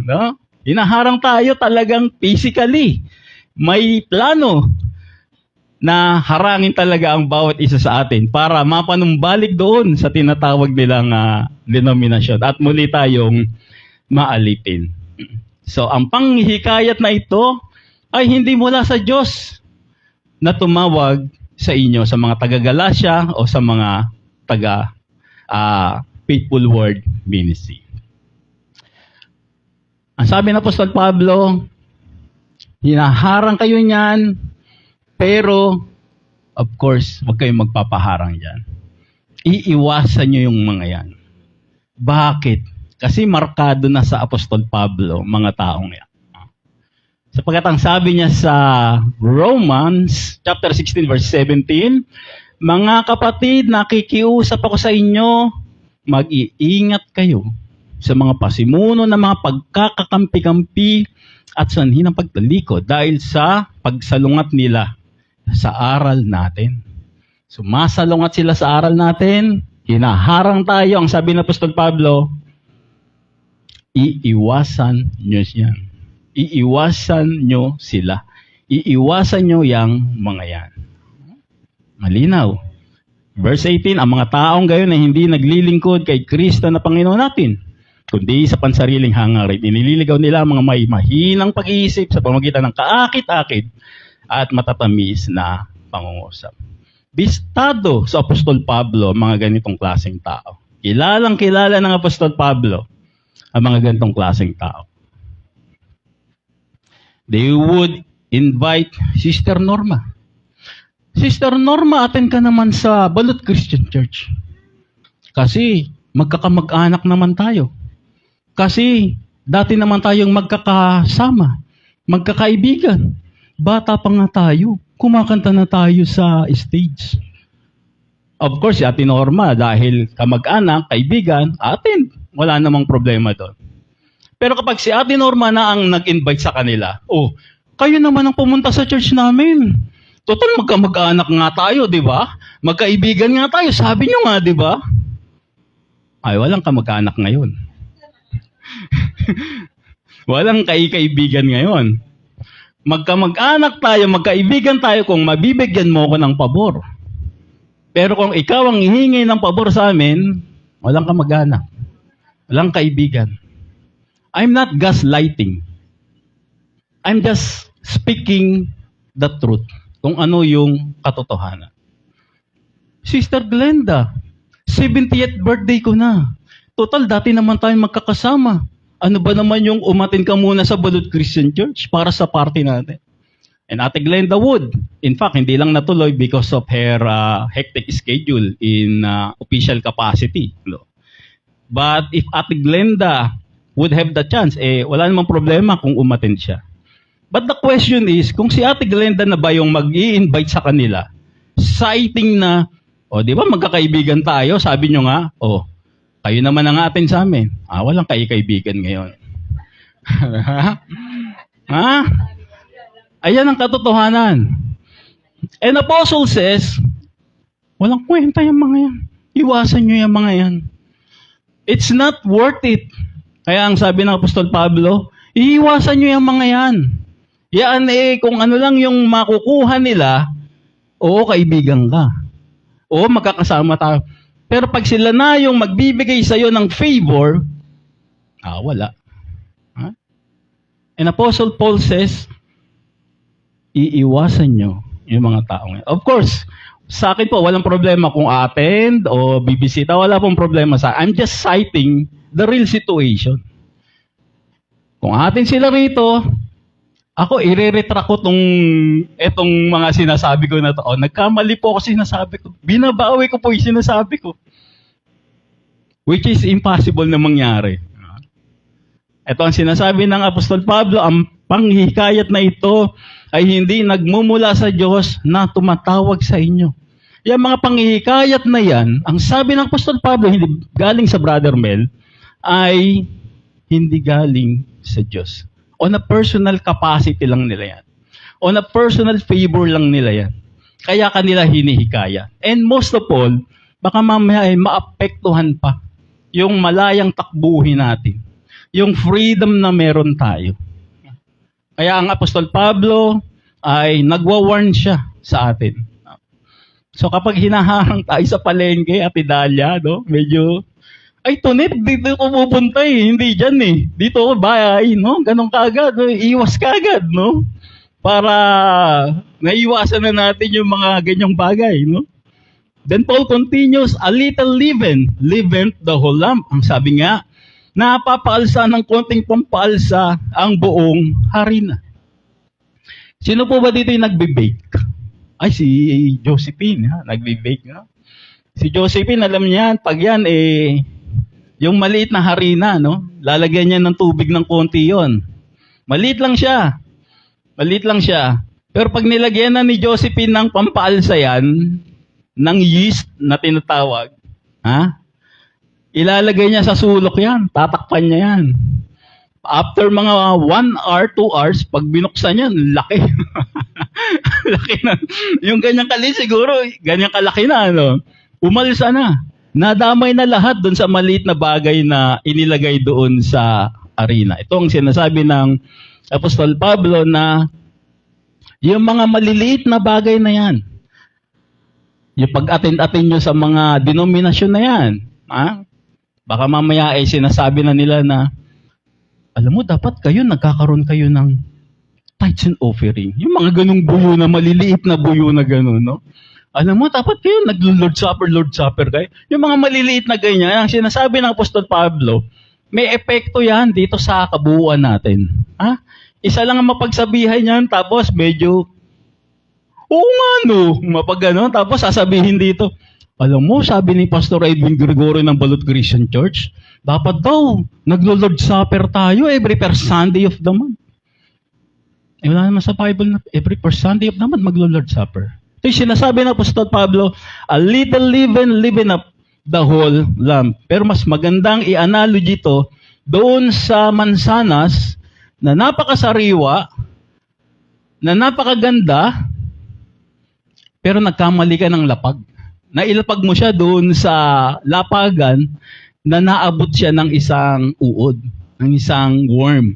[SPEAKER 1] No? Hinaharang tayo talagang physically. May plano na harangin talaga ang bawat isa sa atin para mapanumbalik doon sa tinatawag nilang denominasyon at muli tayong maalipin. So, ang panghikayat na ito ay hindi mula sa Diyos na tumawag sa inyo, sa mga taga-Galasya o sa mga Faithful Word Ministry. Ang sabi ng Apostol Pablo, hinaharang kayo niyan, pero, of course, huwag kayong magpapaharang dyan. Iiwasan nyo yung mga yan. Bakit? Kasi markado na sa Apostol Pablo, mga taong yan. Sapagkat ang sabi niya sa Romans chapter 16 verse 17, mga kapatid, nakikiusap ako sa inyo, mag-iingat kayo sa mga pasimuno na mga pagkakakampi-kampi at sanhi ng pagtalikod dahil sa pagsalungat nila sa aral natin. Sumasalungat sila sa aral natin, hinaharang tayo, ang sabi ng Apostol Pablo, iiwasan nyo yan. Iiwasan nyo sila. Iiwasan nyo yang mga yan. Malinaw. Verse 18, ang mga taong gayon na hindi naglilingkod kay Kristo na Panginoon natin, kundi sa pansariling hangarin. Inililigaw nila ang mga may mahinang pag-iisip sa pamamagitan ng kaakit-akit at matatamis na pangungusap. Bistado sa Apostol Pablo ang mga ganitong klaseng tao. Kilalang kilala ng Apostol Pablo ang mga ganitong klaseng tao. They would invite Sister Norma. Sister Norma, attend ka naman sa Balot Christian Church. Kasi magkakamag-anak naman tayo. Kasi dati naman tayong magkakasama, magkakaibigan. Bata pa nga tayo, kumakanta na tayo sa stage. Of course, si Ate Norma, dahil kamag-anak, kaibigan, attend. Wala namang problema doon. Pero kapag si Ate Norma na ang nag-invite sa kanila, kayo naman ang pumunta sa church namin. Total, magkamag-anak nga tayo, di ba? Magkaibigan nga tayo, sabi nyo nga, di ba? Ay, walang kamag-anak ngayon. Walang kaibigan ngayon. Magkamag-anak tayo, magkaibigan tayo kung mabibigyan mo ko ng pabor. Pero kung ikaw ang hihingi ng pabor sa amin, walang kamag-anak. Walang kaibigan. I'm not gaslighting. I'm just speaking the truth. Kung ano yung katotohanan. Sister Glenda, 70th birthday ko na. Total, dati naman tayo magkakasama. Ano ba naman yung umatin ka muna sa Balot Christian Church para sa party natin? And Ate Glenda would. In fact, hindi lang natuloy because of her hectic schedule in official capacity. No? But if Ate Glenda would have the chance, wala namang problema kung umatin siya. But the question is, kung si Ate Glenda na ba yung mag-i-invite sa kanila, citing na, di ba magkakaibigan tayo, sabi nyo nga, kayo naman ang atin sa amin. Walang kaibigan ngayon. Ayan ang katotohanan. And Apostle says, walang kwenta yung mga yan. Iwasan nyo yung mga yan. It's not worth it. Kaya ang sabi ng Apostol Pablo, iiwasan nyo yung mga yan. Yan kung ano lang yung makukuha nila, kaibigan ka. Magkakasama tayo. Pero pag sila na yung magbibigay sa'yo ng favor, wala. And Apostle Paul says, iiwasan nyo yung mga taong. Of course, sa akin po, walang problema kung attend o bibisita. Wala pong problema sa I'm just citing the real situation. Kung atin sila rito, ako, i-retract ko etong mga sinasabi ko na to. Nagkamali po ako sinasabi ko. Binabawi ko po yung sinasabi ko. Which is impossible na mangyari. Ito ang sinasabi ng Apostol Pablo, ang panghikayat na ito ay hindi nagmumula sa Diyos na tumatawag sa inyo. Yung mga panghihikayat na yan, ang sabi ng Apostol Pablo, hindi galing sa Brother Mel, ay hindi galing sa Diyos. On a personal capacity lang nila yan. On a personal favor lang nila yan. Kaya kanila hinihikaya. And most of all, baka mamaya ay maapektuhan pa yung malayang takbuhin natin. Yung freedom na meron tayo. Kaya ang Apostol Pablo ay nagwa-warn siya sa atin. So kapag hinaharang tayo sa palengke, Ate Dalia, medyo, Tonit, dito ko pupunta hindi dyan Dito ko bahay, ganun kagad, iwas kagad, para naiwasan na natin yung mga ganyang bagay, Then Paul continues, a little leaven, leaveneth the whole lump. Ang sabi nga, napapaalsa ng konting pampaalsa ang buong harina. Sino po ba dito yung nagbe-bake? Ay, si Josephine, nagbe-bake nga. Si Josephine, alam niya, pag yan, yung maliit na harina, lalagyan niya ng tubig ng konti yon. Maliit lang siya. Pero pag nilagyan na ni Josephine ng pampaalsa yan, ng yeast na tinatawag, ilalagay niya sa sulok yan, tatakpan niya yan. After mga 1 hour, 2 hours, pag binuksan niya, laki. Laki na. Yung ganyang kali siguro, ganyang kalaki na, umalsa na. Nadamay na lahat doon sa maliit na bagay na inilagay doon sa arena. Ito ang sinasabi ng Apostol Pablo na yung mga maliliit na bagay na yan, yung pag-attend-attend nyo sa mga denominasyon na yan, baka mamaya ay sinasabi na nila na, alam mo, dapat kayo, nagkakaroon kayo ng tithes and offering. Yung mga ganung buyo na, maliliit na buyo na gano'n, Alam mo, dapat kayo, Lord Supper kayo. Yung mga maliliit na ganyan, ang sinasabi ng Apostol Pablo, may epekto yan dito sa kabuuan natin. Isa lang ang mapagsabihan yan, tapos medyo, mapag gano'n, tapos sasabihin dito, alam mo, sabi ni Pastor Edwin Gregorio ng Balot Christian Church, dapat daw, naglo-Lord Supper tayo every first Sunday of the month. Wala naman sa Bible na every first Sunday of the month maglo-Lord Supper. Ito yung sinasabi ng Apostol Pablo, a little leaven up the whole lump. Pero mas magandang i-analogy ito doon sa mansanas na napakasariwa, na napakaganda, pero nagkamali ka ng lapag. Nailapag mo siya doon sa lapagan na naabot siya ng isang uod, ng isang worm.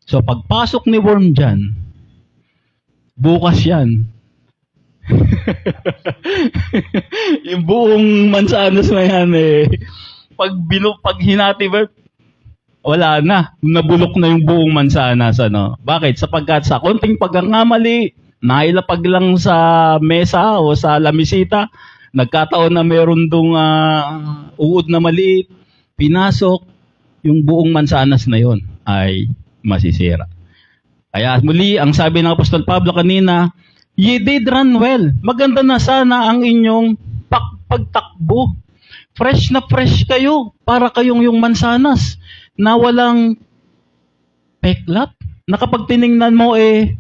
[SPEAKER 1] So pagpasok ni worm dyan, bukas yan. Yung buong mansanas na yan pag hinati wala na. Nabulok na yung buong mansanas. Bakit? Sapagkat sa konting pagkakamali, nailapag lang sa mesa o sa lamisita, nagkataon na meron dong uod na maliit, pinasok, yung buong mansanas na yon ay masisira. Kaya muli, ang sabi ng Apostol Pablo kanina, ye did run well. Maganda na sana ang inyong pagtakbo. Fresh na fresh kayo, para kayong yung mansanas na walang peklat. Na kapag tiningnan mo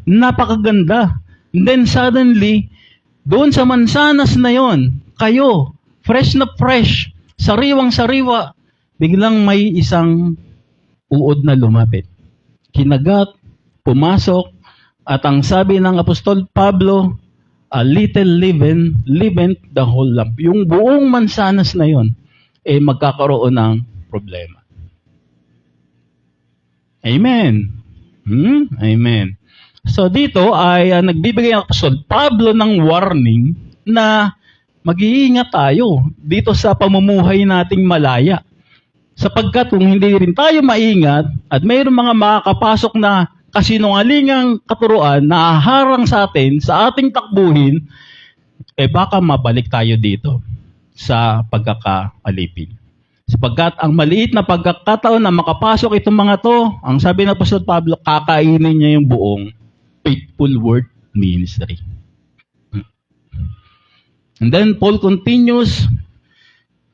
[SPEAKER 1] napakaganda. And then suddenly, doon sa mansanas na yon, kayo, fresh na fresh, sariwang-sariwa, biglang may isang uod na lumapit. Kinagat, pumasok, at ang sabi ng Apostol Pablo, a little leaven leavened the whole lump. Yung buong mansanas na yon, magkakaroon ng problema. Amen. Amen. So dito ay nagbibigay ang Apostol Pablo ng warning na mag-iingat tayo dito sa pamumuhay nating malaya. Sapagkat kung hindi rin tayo maingat at mayroong mga makakapasok na kasinungalingang katuruan na haharang sa atin, sa ating takbuhin, baka mabalik tayo dito sa pagkakaalipin. Sapagkat ang maliit na pagkakataon na makapasok itong mga to, ang sabi ng Apostol Pablo, kakainin niya yung buong faithful word ministry. And then Paul continues,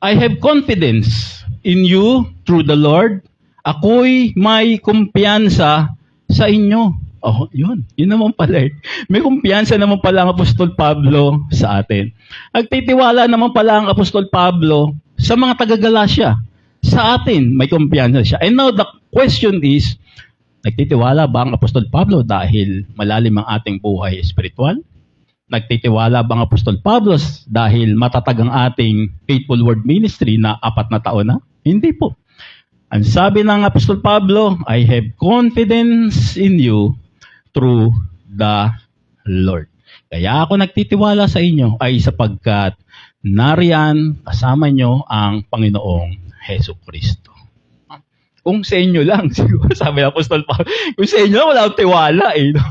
[SPEAKER 1] I have confidence in you through the Lord. Ako'y may kumpiyansa sa inyo. Oh, yun naman pala. May kumpiyansa naman pala ang Apostol Pablo sa atin. Nagtitiwala naman pala ang Apostol Pablo sa mga taga-Galacia. Sa atin, may kumpiyansa siya. And now the question is, nagtitiwala ba ang Apostol Pablo dahil malalim ang ating buhay espiritual? Nagtitiwala ba ang Apostol Pablo dahil matatag ang ating faithful word ministry na 4 na taon na? Hindi po. Ang sabi ng Apostol Pablo, I have confidence in you through the Lord. Kaya ako nagtitiwala sa inyo ay sapagkat nariyan kasama nyo ang Panginoong Hesus Kristo. Kung sa inyo lang, siguro sabi ng Apostol Pablo, kung sa inyo wala akong tiwala no?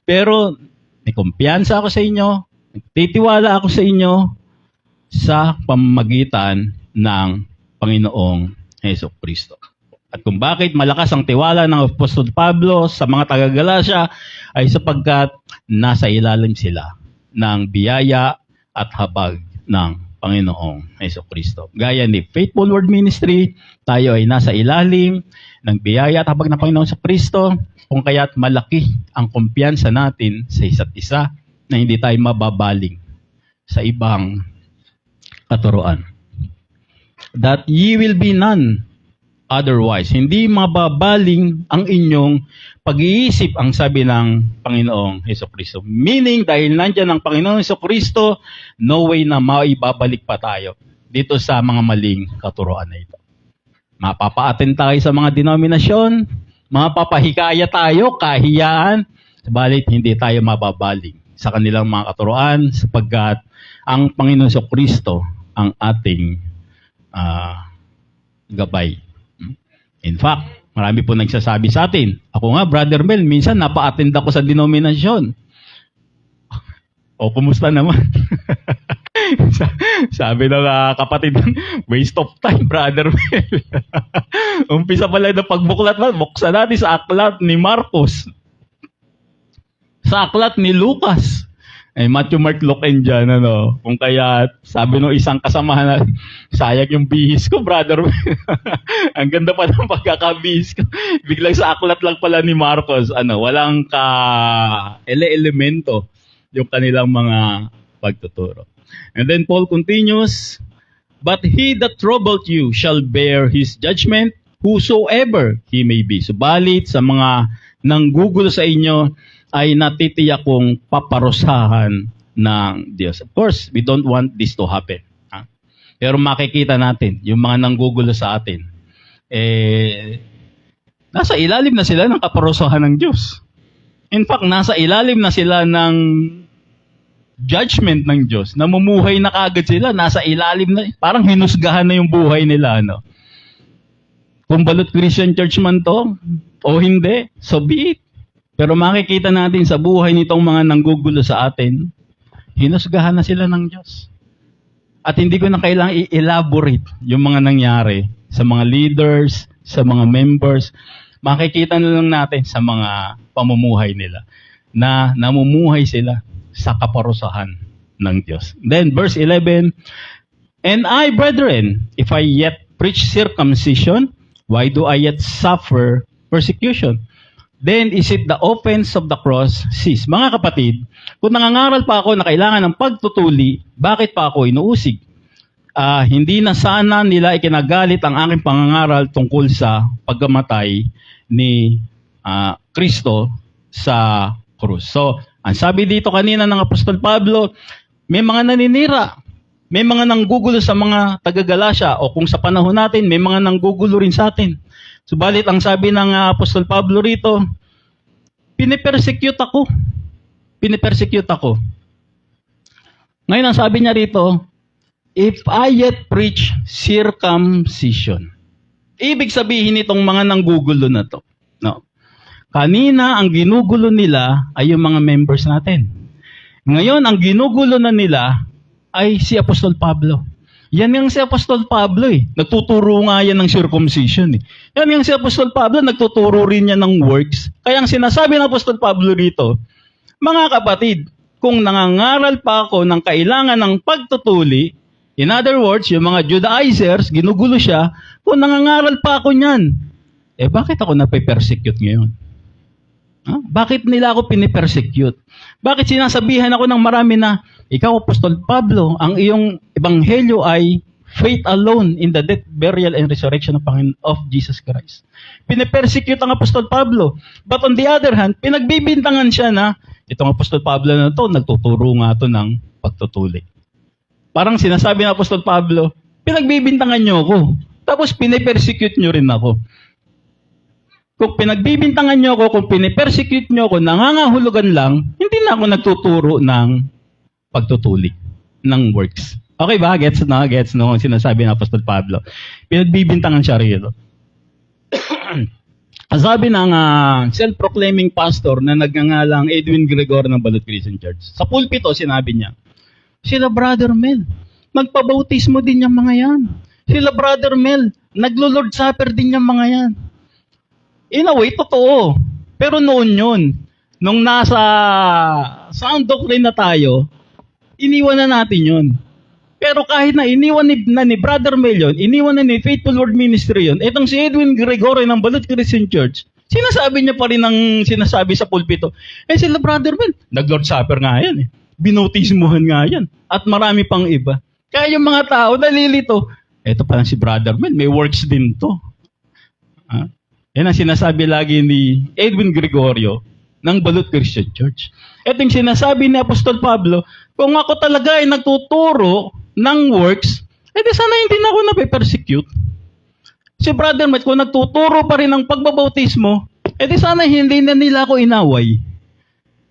[SPEAKER 1] Pero may kumpiyansa ako sa inyo, nagtitiwala ako sa inyo sa pamamagitan ng Panginoong Hesus Kristo. At kung bakit malakas ang tiwala ng Apostol Pablo sa mga taga-Galacia ay sapagkat nasa ilalim sila ng biyaya at habag ng Panginoong Hesus Kristo. Gaya ni Faithful Word Ministry, tayo ay nasa ilalim ng biyaya at habag ng Panginoong Hesus Kristo, kung kaya't malaki ang kumpiyansa natin sa isa't isa na hindi tayo mababaling sa ibang katuruan. That ye will be none otherwise. Hindi mababaling ang inyong pag-iisip, ang sabi ng Panginoong Hesus Kristo. Meaning, dahil nandyan ang Panginoong Hesus Kristo, no way na maibabalik pa tayo dito sa mga maling katuruan na ito. Mapapa-attend tayo sa mga denominasyon, mapapahikaya tayo, kahiyaan, sabalit hindi tayo mababaling sa kanilang mga katuruan sapagkat ang Panginoong Hesus Kristo ang ating gabay. In fact, marami po nagsasabi sa atin. Ako nga, Brother Mel, minsan napa-attend ako sa denominasyon. O, kumusta naman? Sabi ng kapatid, waste of time, Brother Mel. Umpisa pala ng pagbuklat, buksan natin sa aklat ni Marcos. Sa aklat ni Lucas. Matthew, Mark, Luke, and John, Kung kaya, sabi ng isang kasamahan na, sayang yung bihis ko, Brother. Ang ganda pa ng pagkakabihis ko. Biglang sa aklat lang pala ni Marcos, walang elemento yung kanilang mga pagtuturo. And then Paul continues, but he that troubled you shall bear his judgment, whosoever he may be. Subalit sa mga nanggugulo sa inyo, ay natitiyak kong paparusahan ng Diyos. Of course, we don't want this to happen. Pero makikita natin, yung mga nanggugulo sa atin, nasa ilalim na sila ng kaparusahan ng Diyos. In fact, nasa ilalim na sila ng judgment ng Diyos. Namumuhay na kagad sila, nasa ilalim na, parang hinusgahan na yung buhay nila. Kung balot Christian church man to, o hindi, so be it. Pero makikita natin sa buhay nitong mga nanggugulo sa atin, hinusgahan na sila ng Diyos. At hindi ko na kailangang i-elaborate yung mga nangyari sa mga leaders, sa mga members. Makikita na lang natin sa mga pamumuhay nila na namumuhay sila sa kaparusahan ng Diyos. Then verse 11, "And I, brethren, if I yet preach circumcision, why do I yet suffer persecution? Then is it the offense of the cross cease?" Mga kapatid, kung nangangaral pa ako na kailangan ng pagtutuli, bakit pa ako inuusig? Hindi na sana nila ikinagalit ang aking pangangaral tungkol sa pagkamatay ni Kristo sa krus. So, ang sabi dito kanina ng Apostol Pablo, may mga naninira, may mga nanggugulo sa mga taga-Galasya, o kung sa panahon natin, may mga nanggugulo rin sa atin. Subalit ang sabi ng Apostol Pablo rito, pinipersecute ako. Pinipersecute ako. Ngayon ang sabi niya rito, if I yet preach circumcision. Ibig sabihin nitong mga nanggugulo na to. No. Kanina ang ginugulo nila ay yung mga members natin. Ngayon ang ginugulo na nila ay si Apostol Pablo. Yan yung si Apostol Pablo eh. Nagtuturo nga yan ng circumcision eh. Yan yung si Apostol Pablo, nagtuturo rin yan ng works. Kaya ang sinasabi ng Apostol Pablo rito, mga kapatid, kung nangangaral pa ako ng kailangan ng pagtutuli, in other words, yung mga Judaizers, ginugulo siya, kung nangangaral pa ako niyan, bakit ako nape-persecute ngayon? Bakit nila ako pinipersecute? Bakit sinasabihan ako ng marami na, ikaw, Apostol Pablo, ang iyong ebanghelyo ay faith alone in the death, burial, and resurrection of Jesus Christ. Pinipersecute ang Apostol Pablo. But on the other hand, pinagbibintangan siya na, itong Apostol Pablo na to, nagtuturo nga to ng pagtutuli. Parang sinasabi ng Apostol Pablo, pinagbibintangan nyo ako. Tapos pinipersecute nyo rin ako. Kung pinagbibintangan nyo ako, kung pinipersecute nyo ako, nangangahulugan lang, hindi na ako nagtuturo ng pagtutuli, ng works. Okay ba? Gets no? Ang sinasabi ng Apostol Pablo. Pinagbibintangan siya rito. Sabi ng self-proclaiming pastor na nagngangalang Edwin Gregor ng Balot Christian Church. Sa pulpito, sinabi niya, sila Brother Mel, magpabautismo din yung mga yan. Sila Brother Mel, naglo-Lord Supper din yung mga yan. In a way, totoo. Pero noon yun. Nung nasa sound doctrine na tayo, iniwan na natin yun. Pero kahit na iniwan ni Brother Mel yun, iniwan na ni Faithful Word Ministry yun, itong si Edwin Gregorio ng Balot Christian Church, sinasabi niya pa rin ang sinasabi sa pulpito, sila Brother Mel, nag-Lord Supper nga yan eh. Binautismuhan nga yan. At marami pang iba. Kaya yung mga tao nalilito, eto pa lang si Brother Mel, may works din to. Yan ang sinasabi lagi ni Edwin Gregorio ng Balot Christian Church. Ito yung sinasabi ni Apostol Pablo, kung ako talaga ay nagtuturo ng works, di sana hindi na ako nape-persecute. Si Brother Matt, kung nagtuturo pa rin ng pagbabautismo, di sana hindi na nila ako inaway.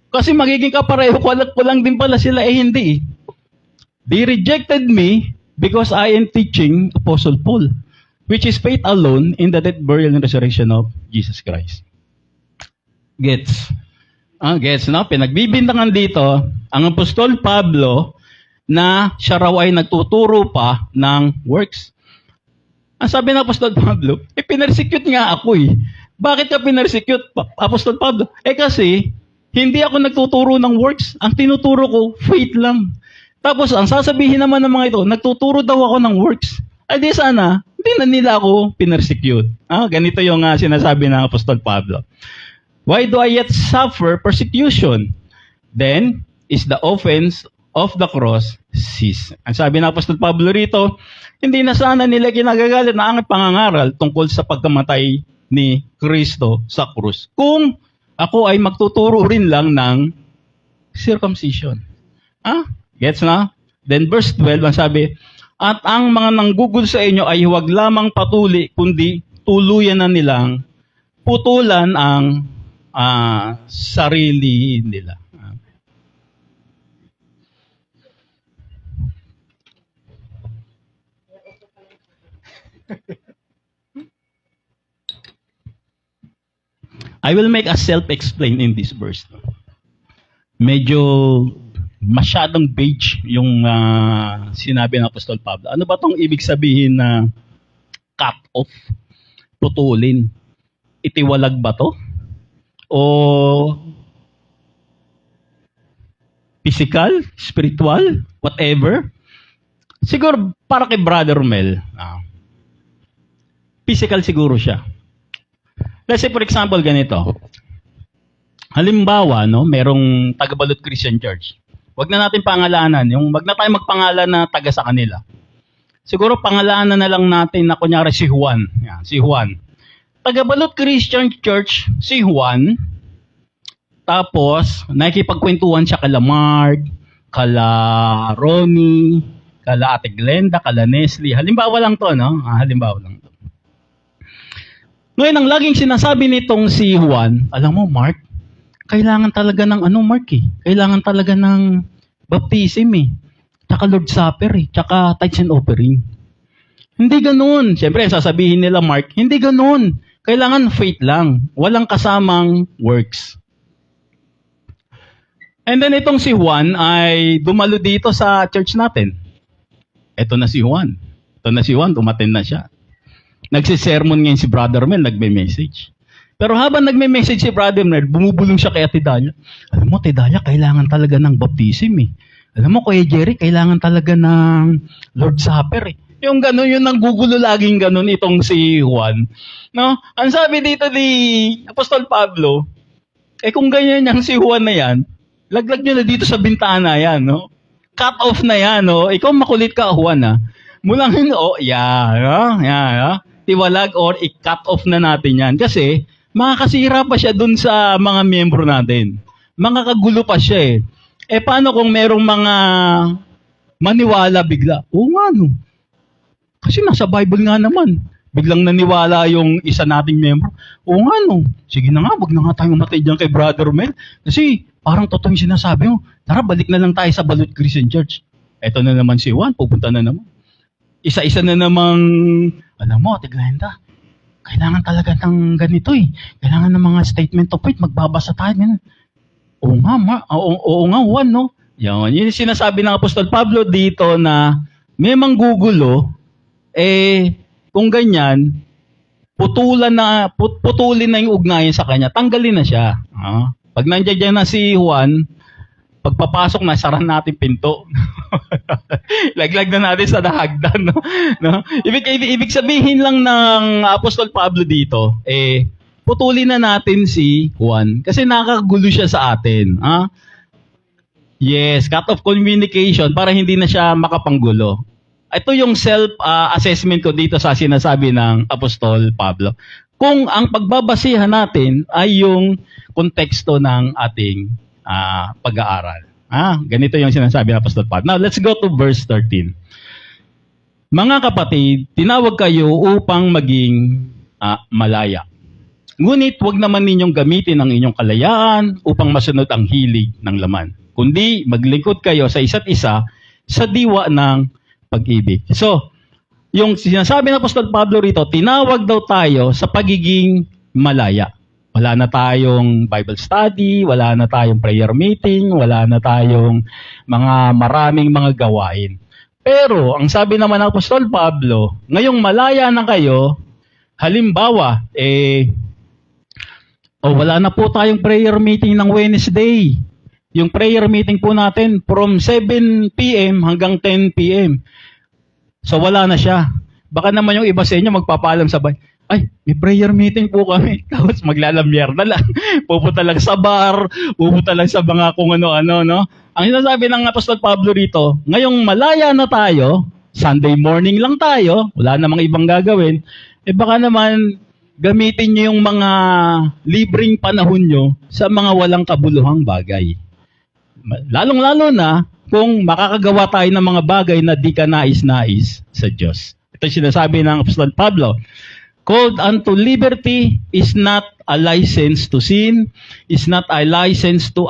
[SPEAKER 1] Kasi magiging kapareho ko lang din pala sila, hindi. They rejected me because I am teaching Apostle Paul, which is faith alone in the death, burial, and resurrection of Jesus Christ. Gets? Gets, no? Pinagbibintangan dito ang Apostol Pablo na siya raw ay nagtuturo pa ng works. Ang sabi ng Apostol Pablo, pinersecute nga ako eh. Bakit ka pinersecute, Apostol Pablo? Kasi, hindi ako nagtuturo ng works. Ang tinuturo ko, faith lang. Tapos, ang sasabihin naman ng mga ito, nagtuturo daw ako ng works. Di sana, hindi na nila ako pinersecute. Ganito yung sinasabi ng Apostol Pablo. Why do I yet suffer persecution? Then is the offense of the cross cease. Ang sabi ng Apostol Pablo rito, hindi na sana nila kinagagalit na ang pangangaral tungkol sa pagkamatay ni Kristo sa krus. Kung ako ay magtuturo rin lang ng circumcision. Gets na? Then verse 12, ang sabi, at ang mga nanggugol sa inyo ay huwag lamang patuli, kundi tuluyan na nilang putulan ang sarili nila. I will make a self-explain in this verse. Medyo masyadong beige yung sinabi ng Apostol Pablo. Ano ba tong ibig sabihin na cut off? putulin? Itiwalag ba to? O physical, spiritual, whatever? Siguro para kay Brother Mel, physical siguro siya. Let's say for example ganito. Halimbawa, no, merong taga-Balot Christian Church. Wag na natin pangalanan, wag na tayo magpangalan na taga sa kanila. Siguro pangalanan na lang natin na kunyari si Juan. Yan, si Juan. Taga-Balot Christian Church, si Juan. Tapos, nakikipagkwentuhan siya kala Mark, kala Ronnie, kala Ate Glenda, kala Nestle. Halimbawa lang to, no? Halimbawa lang to. Ngayon, ang laging sinasabi nitong si Juan, alam mo, Mark, kailangan talaga ng Mark eh. Kailangan talaga ng baptism eh. Tsaka Lord's Supper eh. Tsaka tithes and offering. Hindi ganoon. Siyempre, sasabihin nila, Mark, hindi ganoon. Kailangan faith lang. Walang kasamang works. And then itong si Juan ay dumalo dito sa church natin. Ito na si Juan. Umattend na siya. Nagsisermon ngayon si Brother Mel, nagme-message. Pero habang nagme-message si Brother Mel, bumubulong siya kay Ate Dalia. Alam mo, Ate Dalia, kailangan talaga ng baptism eh. Alam mo, Kuya Jerry, kailangan talaga ng Lord's Supper eh. Yung gano'n, yung nanggugulo laging gano'n itong si Juan. No? Ang sabi dito ni Apostol Pablo, kung ganyan yung si Juan na yan, laglag nyo na dito sa bintana yan, no? Cut off na yan, no? Ikaw makulit ka, Juan, ha? Mulang, tiwalag or i-cut off na natin yan. Kasi, makakasira pa siya dun sa mga miyembro natin. Makakagulo pa siya eh. Paano kung merong mga maniwala bigla? Oo nga, no? Kasi nasa Bible nga naman. Biglang naniwala yung isa nating miyembro. Oo nga, no? Sige na nga, wag na nga tayong matay dyan kay Brother Mel. Kasi, parang totoo yung sinasabi mo. Tara, balik na lang tayo sa Balot Christian Church. Eto na naman si Juan, pupunta na naman. Isa-isa na namang, alam mo, Ate Glenda, kailangan talaga ng ganito eh. Kailangan ng mga statement of faith, magbabasa tayo. Oo nga, Juan, no? Yan, yun yung sinasabi ng Apostol Pablo dito na may manggugulo, kung ganyan, putulin na yung ugnayan sa kanya, tanggalin na siya. Pag nandiyan na si Juan, pagpapasok na, saran natin pinto. Laglag na natin sa dahagdan. No? Ibig sabihin lang ng Apostol Pablo dito, putulin na natin si Juan kasi nakagulo siya sa atin. Yes, cut off communication para hindi na siya makapanggulo. Ito yung self-assessment ko dito sa sinasabi ng Apostol Pablo. Kung ang pagbabasihan natin ay yung konteksto ng ating pag-aaral. Ganito yung sinasabi ng Apostol Pablo. Now, let's go to verse 13. Mga kapatid, tinawag kayo upang maging malaya. Ngunit huwag naman ninyong gamitin ang inyong kalayaan upang masunod ang hilig ng laman. Kundi maglingkod kayo sa isa't isa sa diwa ng pag-ibig. So, yung sinasabi ng Apostol Pablo rito, tinawag daw tayo sa pagiging malaya. Wala na tayong Bible study, wala na tayong prayer meeting, wala na tayong maraming mga gawain. Pero, ang sabi naman ng Apostol Pablo, ngayong malaya na kayo, halimbawa, wala na po tayong prayer meeting ng Wednesday. Yung prayer meeting po natin from 7 p.m. hanggang 10 p.m. So wala na siya. Baka naman yung iba sa inyo magpapaalam sabay, ay, may prayer meeting po kami. Tapos maglalamyer na lang. Pupunta lang sa bar, pupunta lang sa mga kung ano-ano, no? Ang sinasabi ng Apostol Pablo rito, ngayong malaya na tayo, Sunday morning lang tayo, wala namang ibang gagawin, baka naman gamitin nyo yung mga libreng panahon nyo sa mga walang kabuluhang bagay. Lalong-lalo na kung makakagawa tayo ng mga bagay na di ka nais-nais sa Diyos. Ito sinasabi ng Apostol Pablo, called unto liberty is not a license to sin, is not a license to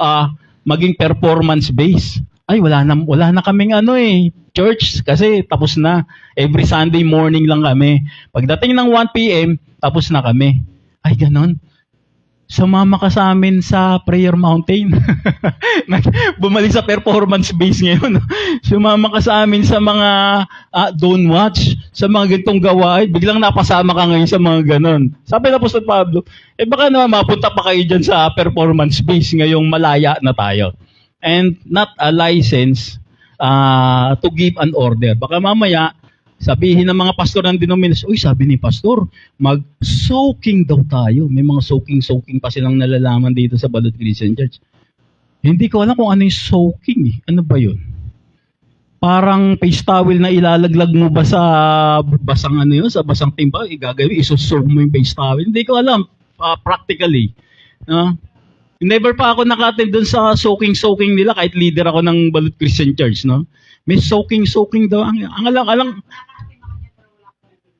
[SPEAKER 1] maging performance-based. Ay, wala na kaming church kasi tapos na. Every Sunday morning lang kami. Pagdating ng 1 p.m., tapos na kami. Ay, ganon. sumama ka sa amin sa prayer mountain. Bumalik sa performance base ngayon. Sumama ka sa amin sa mga don't watch, sa mga ganitong gawain. Biglang napasama ka ngayon sa mga ganon. Sabi na Apostol Pablo, baka naman mapunta pa kayo dyan sa performance base ngayong malaya na tayo. And not a license to give an order. Baka mamaya, sabihin ng mga pastor ng denomination, uy, sabi ni pastor, mag-soaking daw tayo. May mga soaking pa silang nalalaman dito sa Balot Christian Church. Hindi ko alam kung ano yung soaking eh. Ano ba yun? Parang face towel na ilalaglag mo ba sa basang ano yun, sa basang timba, igagawin, isusog mo yung face towel. Hindi ko alam, practically. Never pa ako naka-attend dun sa soaking nila kahit leader ako ng Balot Christian Church, no? May soaking daw. Ang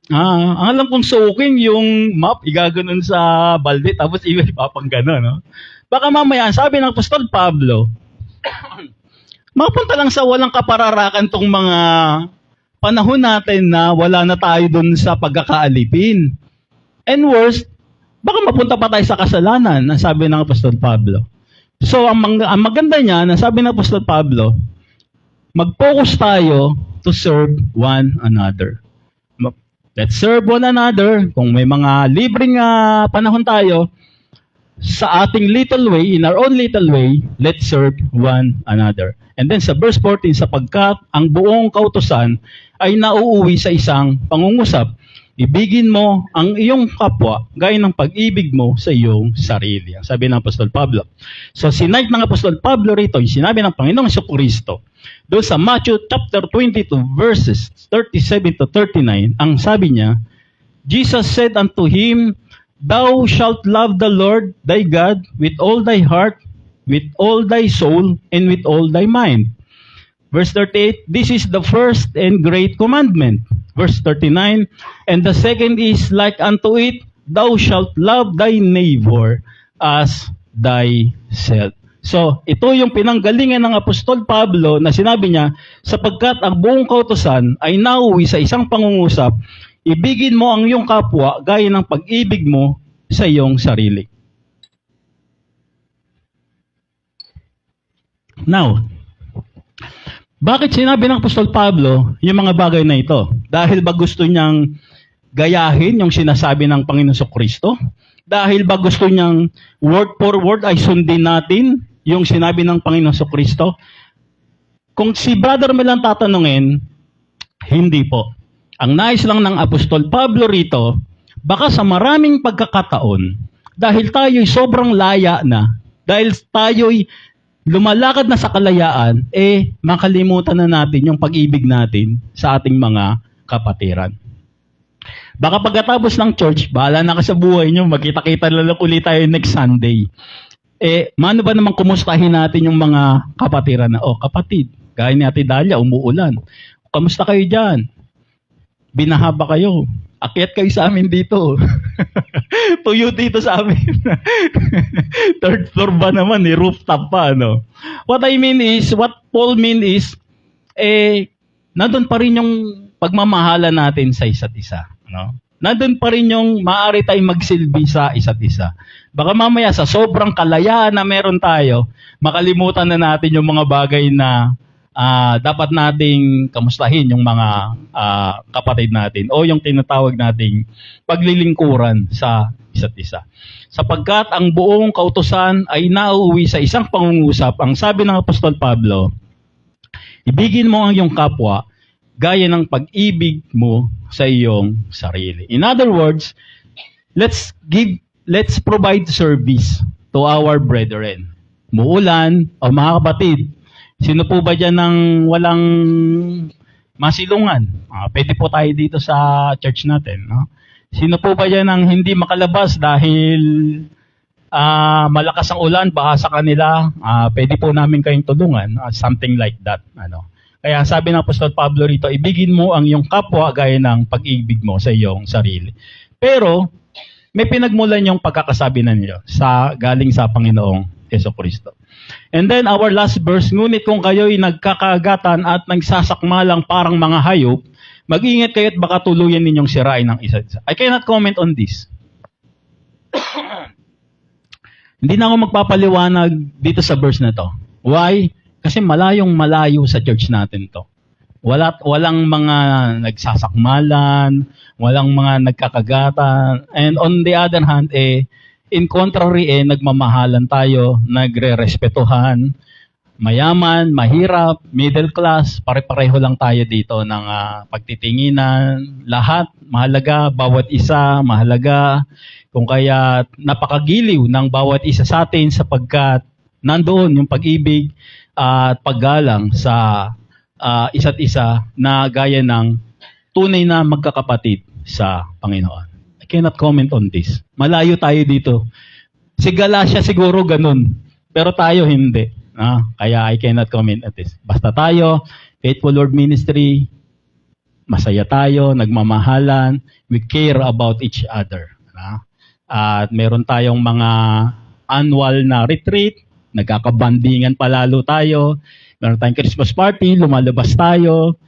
[SPEAKER 1] alam kong soaking yung map, igaganon sa balde, tapos ipapang gano'n, no? Baka mamaya, sabi ng Apostol Pablo, mapunta lang sa walang kapararakan tong mga panahon natin na wala na tayo dun sa pagkakaalipin. And worst, baka mapunta pa tayo sa kasalanan, na sabi ng Apostol Pablo. So, ang maganda niya, na sabi ng Apostol Pablo, mag-focus tayo to serve one another. Let's serve one another. Kung may mga libreng panahon tayo, sa ating little way, in our own little way, let's serve one another. And then sa verse 14, sapagkat ang buong kautusan ay nauuwi sa isang pangungusap, ibigin mo ang iyong kapwa gaya ng pag-ibig mo sa iyong sarili. Ang sabi ng Apostol Pablo. So sinight ng Apostol Pablo rito, yung sinabi ng Panginoong Jesucristo, doon sa Matthew chapter 22 verses 37 to 39, ang sabi niya, Jesus said unto him, Thou shalt love the Lord thy God with all thy heart, with all thy soul, and with all thy mind. Verse 38, this is the first and great commandment. Verse 39, and the second is like unto it, thou shalt love thy neighbor as thyself. So, ito yung pinanggalingan ng Apostol Pablo na sinabi niya, sapagkat ang buong kautusan ay nauwi sa isang pangungusap, ibigin mo ang iyong kapwa gaya ng pag-ibig mo sa iyong sarili. Now, bakit sinabi ng Apostol Pablo yung mga bagay na ito? Dahil ba gusto niyang gayahin yung sinasabi ng Panginoon Jesucristo? Dahil ba gusto niyang word for word ay sundin natin yung sinabi ng Panginoon Jesucristo? Kung si Brother Melan tatanungin, hindi po. Ang nais lang ng Apostol Pablo rito, baka sa maraming pagkakataon, dahil tayo'y sobrang laya na, dahil tayo'y lumalakad na sa kalayaan, makalimutan na natin yung pag-ibig natin sa ating mga kapatiran. Baka pagkatapos ng church, bahala na ka sa buhay nyo, magkita-kita lang ulit tayo next Sunday. Mano ba naman kumustahin natin yung mga kapatiran na, kapatid, gaya ni Ate Dalia, umuulan. Kamusta kayo dyan? Binaha ba kayo? Akyat kayo sa amin dito. Tuyo dito sa amin. Third floor ba naman, rooftop pa, no? What Paul mean is, nandun pa rin yung pagmamahala natin sa isa't isa, no? Nandun pa rin yung maaari tayong magsilbi sa isa't isa. Baka mamaya sa sobrang kalayaan na meron tayo, makalimutan na natin yung mga bagay na dapat nating kamustahin yung mga kapatid natin o yung tinatawag nating paglilingkuran sa isa't isa. Sapagkat ang buong kautusan ay nauuwi sa isang pangungusap, ang sabi ng Apostol Pablo, ibigin mo ang iyong kapwa gaya ng pag-ibig mo sa iyong sarili. In other words, let's provide service to our brethren. Muulan o mga kapatid, sino po ba dyan ng walang masilungan? Pwede po tayo dito sa church natin, no? Sino po ba dyan ng hindi makalabas dahil malakas ang ulan, baha sa kanila? Pwede po namin kayong tulungan, something like that, ano? Kaya sabi ng Apostol Pablo rito, ibigin mo ang iyong kapwa gaya ng pag-ibig mo sa iyong sarili. Pero may pinagmulan yung pagkakasabi na niyo galing sa Panginoong Jesucristo. And then our last verse, ngunit kung kayo'y nagkakagatan at nagsasakmalang parang mga hayop, mag-ingat kayo at baka tuluyan ninyong sirain ng isa't isa. I cannot comment on this. Hindi na ako magpapaliwanag dito sa verse na to. Why? Kasi malayong malayo sa church natin to. Walang mga nagsasakmalan, walang mga nagkakagatan. And on the other hand, in contrary, nagmamahalan tayo, nagre-respetuhan, mayaman, mahirap, middle class, pare-pareho lang tayo dito ng pagtitinginan. Lahat, mahalaga, bawat isa, mahalaga. Kung kaya napakagiliw ng bawat isa sa atin sapagkat nandoon yung pag-ibig at paggalang sa isa't isa na gaya ng tunay na magkakapatid sa Panginoon. I cannot comment on this. Malayo tayo dito. Si Galatia siguro ganun, pero tayo hindi. Kaya I cannot comment on this. Basta tayo, Faithful Lord Ministry, masaya tayo, nagmamahalan, we care about each other. At meron tayong mga annual na retreat, nagkakabandingan palalo tayo, meron tayong Christmas party, lumalabas tayo,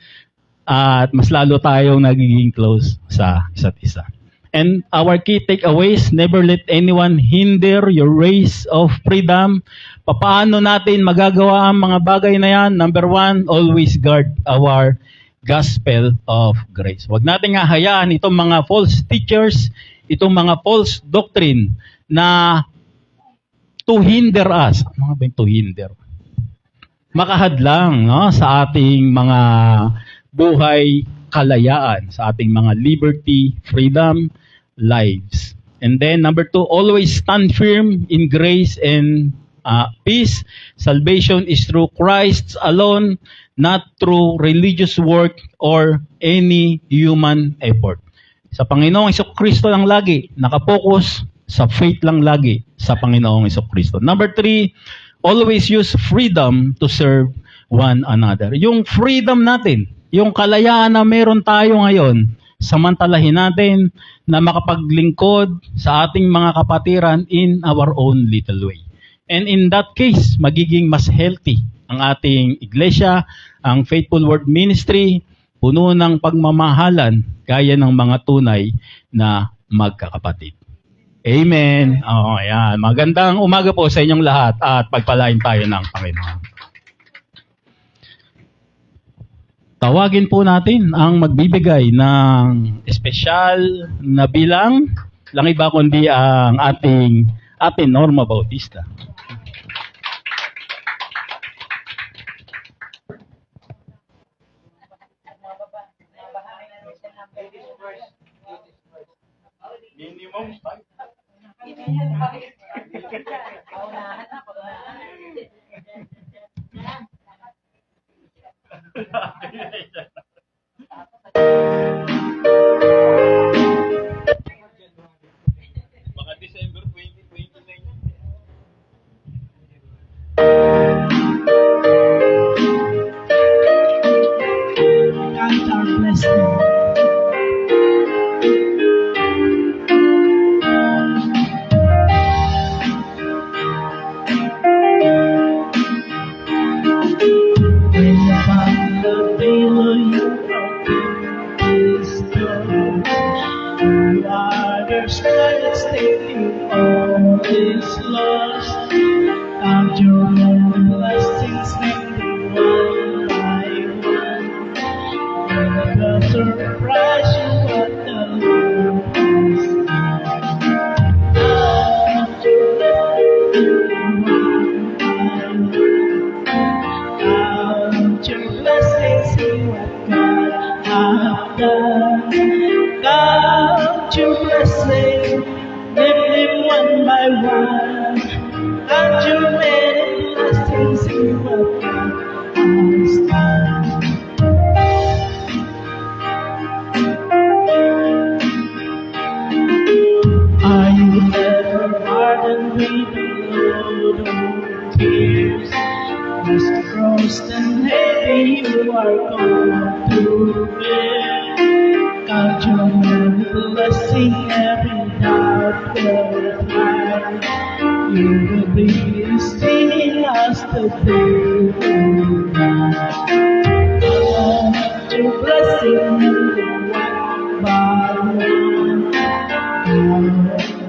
[SPEAKER 1] at mas lalo tayong nagiging close sa isa't isa. And our key takeaways, never let anyone hinder your race of freedom. Paano natin magagawa ang mga bagay na yan? Number 1, always guard our gospel of grace. Huwag natin hahayaan itong mga false teachers, itong mga false doctrine na to hinder us. Ano ba yung to hinder? Makahadlang sa ating mga buhay kalayaan, sa ating mga liberty, freedom, lives. And then number 2, always stand firm in grace and peace. Salvation is through Christ alone, not through religious work or any human effort. Sa Panginoong Jesucristo lang lagi, nakapokus sa faith lang lagi sa Panginoong Jesucristo. Number 3, always use freedom to serve one another. Yung freedom natin, yung kalayaan na meron tayo ngayon, samantalahin natin na makapaglingkod sa ating mga kapatiran in our own little way. And in that case, magiging mas healthy ang ating iglesia, ang Faithful Word Ministry, puno ng pagmamahalan, gaya ng mga tunay na magkakapatid. Amen. Ayan. Magandang umaga po sa inyong lahat at pagpalain tayo ng Panginoon. Tawagin po natin ang magbibigay ng espesyal na bilang, lang iba kundi ang ating Norma Bautista. Minimum 5. Baka December 2029.
[SPEAKER 4] God our blessing.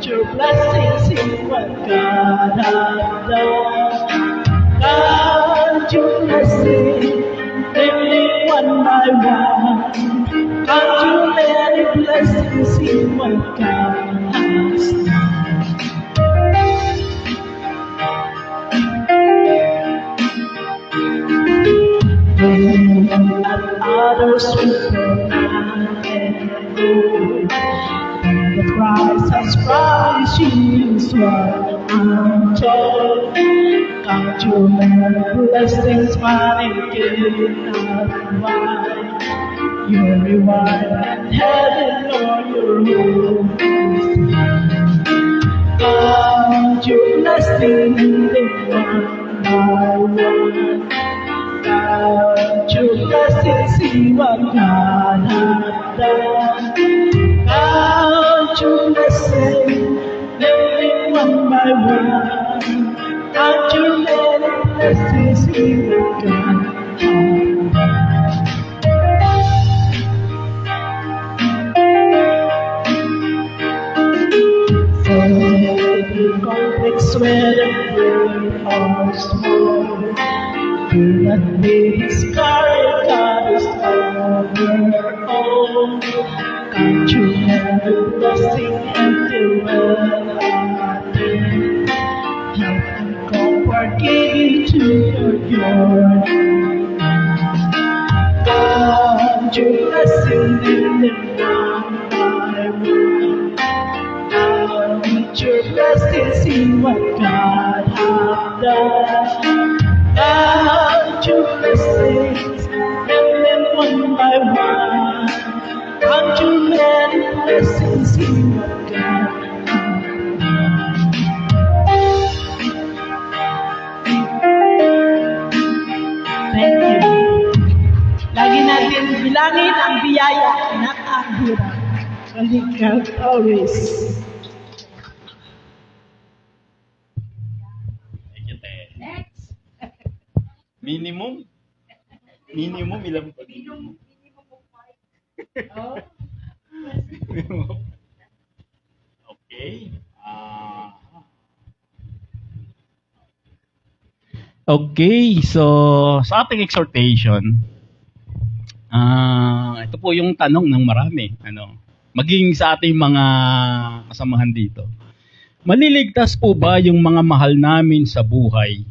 [SPEAKER 2] Your blessing.
[SPEAKER 4] blessings in what God has done. Count your blessings, living one by one. Count your many blessings in what God has done. And others Superman and gold. The Christ has promised you is what I'm told. Count your many blessings, money cannot buy your reward in heaven or your home. Count your blessings, live one by one. Count your blessings, see what God has done. Count your blessings, living one by one. Count your many blessings, see what God has done. So the complex where the great are small. Do not be discouraged, God is over all. Count your many blessings and the well help and comfort giving to your count your blessings in the one by one. Count your blessings in what God has done. Count your blessings, and then one by one. Count your many blessings in what God has done. Thank you. Lagi natin bilangin ang biyaya na ang hirap. Balikan always.
[SPEAKER 1] Minimum ilang pa? Okay. Okay, so sa ating exhortation, ito po yung tanong ng marami, maging sa ating mga kasamahan dito. Maliligtas po ba yung mga mahal namin sa buhay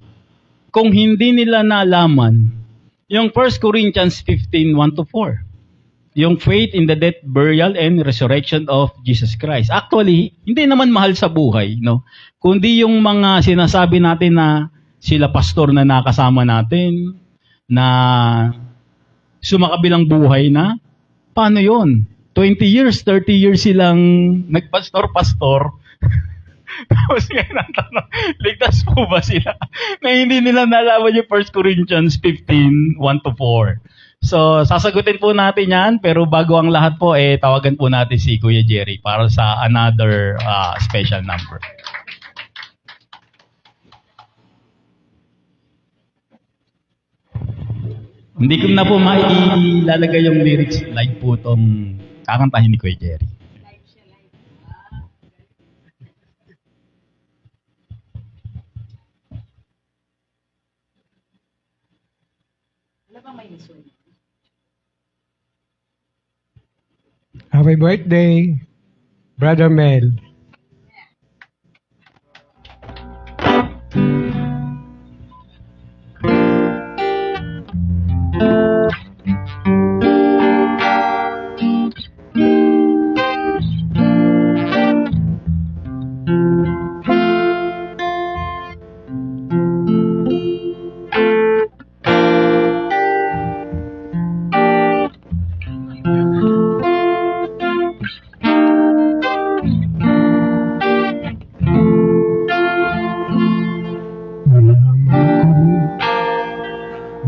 [SPEAKER 1] kung hindi nila nalaman yung 1 Corinthians 15:1-4? Yung faith in the death, burial, and resurrection of Jesus Christ. Actually, hindi naman mahal sa buhay, no? Kundi yung mga sinasabi natin na sila pastor na nakasama natin, na sumakabilang buhay na, paano yon? 20 years, 30 years silang nagpastor-pastor. Tapos ngayon ang tanong, ligtas po ba sila? Na hindi nila nalaman yung 1 Corinthians 15:1-4. So, sasagutin po natin yan, pero bago ang lahat po, tawagan po natin si Kuya Jerry para sa another special number. Hindi ko na po mailalagay yung lyrics. Live po itong kakantahin ni Kuya Jerry.
[SPEAKER 5] Happy birthday, Brother Mel.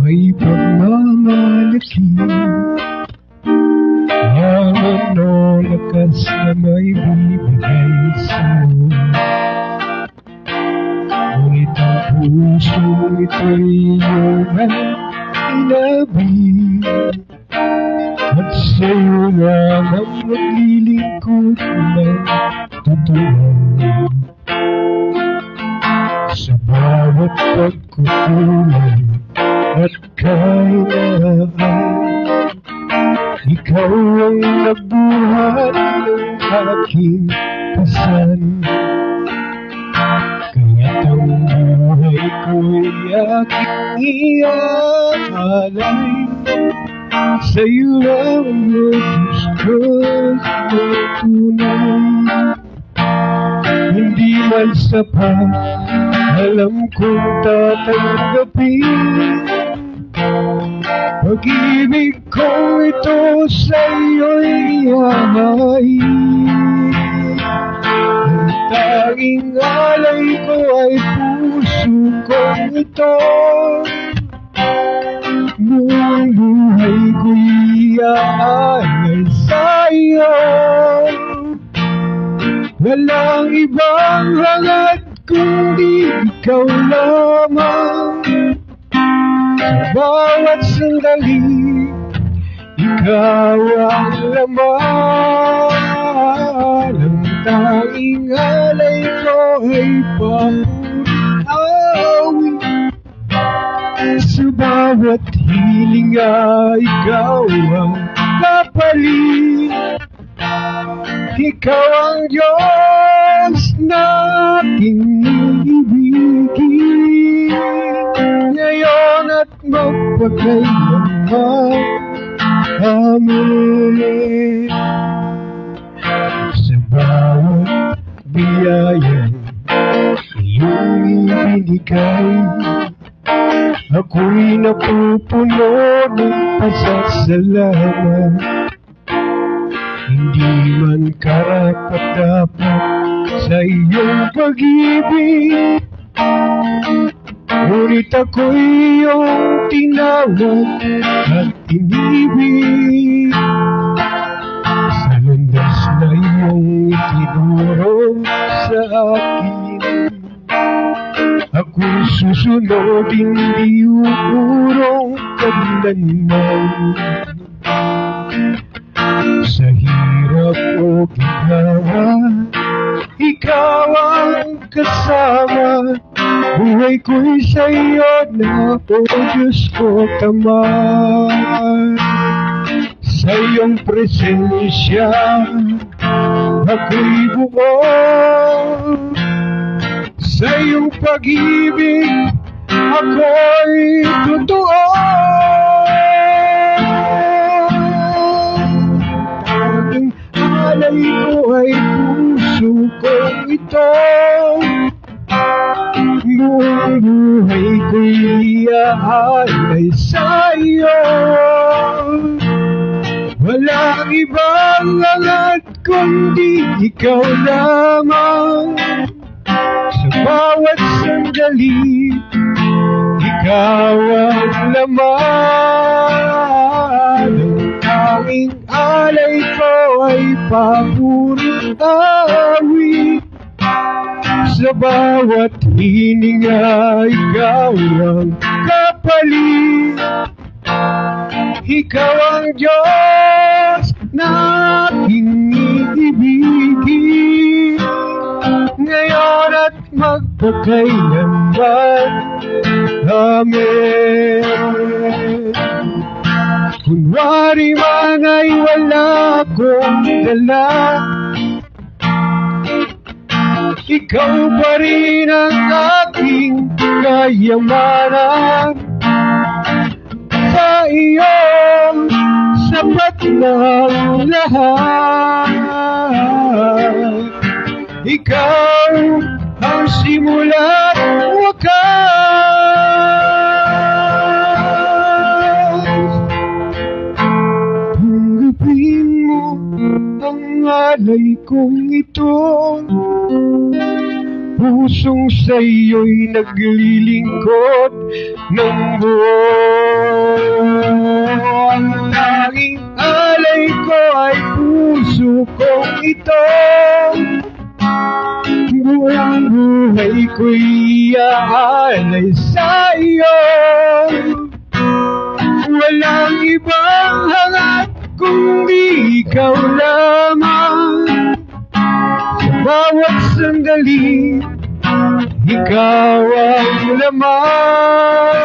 [SPEAKER 5] May pagmamalaki, yaman o lakas na may bibigay sa'yo. Ngunit ang puso ito'y iyong inabig, at sa'yo lang ang maglilingkod ng totoo. bawat pagkukulay at kahinaan. Ikaw ang nagbuhat ng aking pasan. Kaya't ang buhay ko'y aking iaalay. Sa'yo lang ang Diyos ko'y tunay. Hindi man sapat, alam kong tatanggapin. Pag-ibig ko ito sa'yo'y ihahain. Ang tanging alay ko ay puso kong ito. Buong buhay ko'y iaalay sa'yo. Walang ibang hangad kundi ikaw lamang. Sa bawat sandali, ikaw ang laman. Ang tanging alay ko ay pag-awi. Sa bawat hilinga, ikaw ang kapalit. Ikaw ang Diyos na aking ibigin. Ngayon at magpakailanman. Amen. Sa bawat biyaya iyong ibinigay, ako'y napupuno ng pasasalamat. Hindi man karapat-dapat sa iyong pag-ibig, ngunit ako'y iyong tinawag at inibig. Sa landas na iyong itinuro sa akin, ako'y susunod, hindi uurong kailanman. Sa hirap o ginawa, ikaw ang kasama. Buhay ko'y sa'yo na, o Diyos ko, tamad. Sa iyong presensya, ako'y buo. Sa iyong pag-ibig, ako'y totoo. Alay ko ay puso kong ito. Buong buhay ko'y iaalay sa'yo. Walang ibang hangad kundi ikaw lamang. Sa bawat sandali, ikaw ang laman. Ang tanging alay ko ay papuring awit. Sa bawat hininga, ikaw ang kapalit. Ikaw ang Diyos na aking ibigin. Ngayon at magpakailanman. Amen. Kunwari man ay wala akong dala, ikaw pa rin ang aking kayamanan. Sa iyong sapat na ang lahat. Ikaw ang simula at wakas. Tanggapin mo ang alay kong ito. Pusong sa'yo'y naglilingkod ng buo. Ang tanging alay ko ay puso kong ito. Buong buhay ko'y iaalay sa iyo. Walang ibang hangat kundi ikaw lamang. Sa bawat sandali, ikaw ang laman.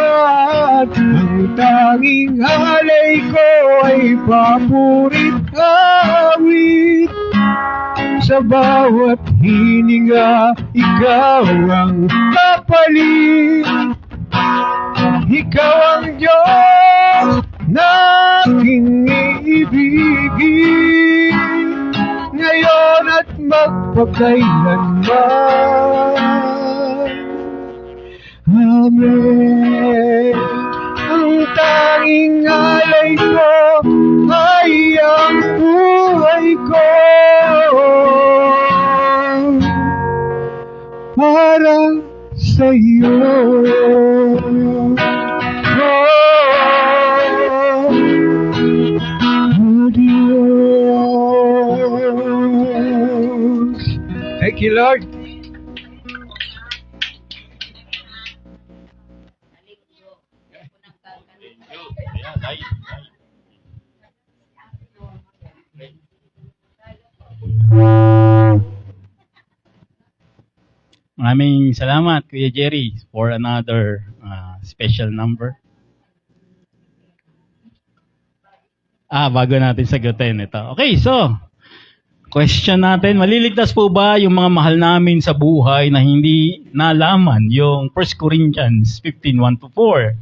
[SPEAKER 5] Ang tanging alay ko ay papurit awit. Sa bawat hininga, ikaw ang kapalit. Ikaw ang Diyos na aking iibigin, ngayon at magpakailanman. Amen. Ang tanging alay ko ay ang buhay ko, para sa iyo. Oh, Diyos. Thank you, Lord.
[SPEAKER 1] Maraming salamat, Kuya Jerry, for another special number. Bago natin sagutin ito. Okay, so, question natin, maliligtas po ba yung mga mahal namin sa buhay na hindi nalaman yung 1 Corinthians 15:1-4?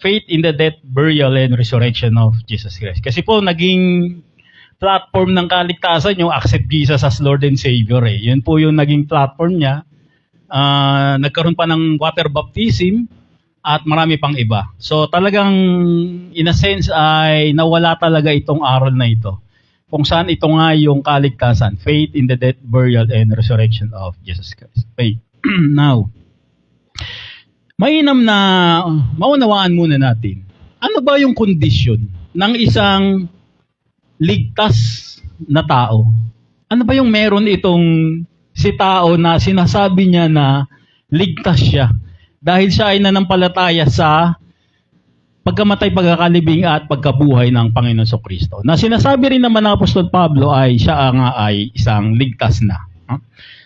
[SPEAKER 1] Faith in the death, burial, and resurrection of Jesus Christ. Kasi po, naging platform ng kaligtasan yung accept Jesus as Lord and Savior. Yun po yung naging platform niya. Nagkaroon pa ng water baptism at marami pang iba. So talagang in a sense ay nawala talaga itong aral na ito. Kung saan ito nga yung kaligtasan, faith in the death, burial, and resurrection of Jesus Christ. Okay. Now, mainam na maunawaan muna natin, ano ba yung kondisyon ng isang ligtas na tao? Ano ba yung meron itong si tao na sinasabi niya na ligtas siya dahil siya ay nanampalataya sa pagkamatay, pagkakalibing at pagkabuhay ng Panginoon Kristo. Na sinasabi rin naman ng Apostol Pablo ay siya nga ay isang ligtas na.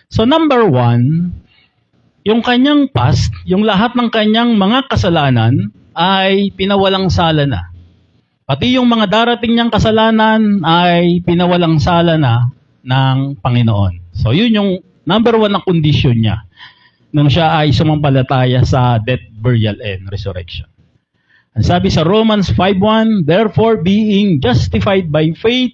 [SPEAKER 1] So number 1, yung kanyang past, yung lahat ng kanyang mga kasalanan ay pinawalang sala na. Pati yung mga darating niyang kasalanan ay pinawalang sala na ng Panginoon. So yun yung number 1 na condition niya nung siya ay sumampalataya sa death, burial, and resurrection. Ang sabi sa Romans 5:1, therefore being justified by faith,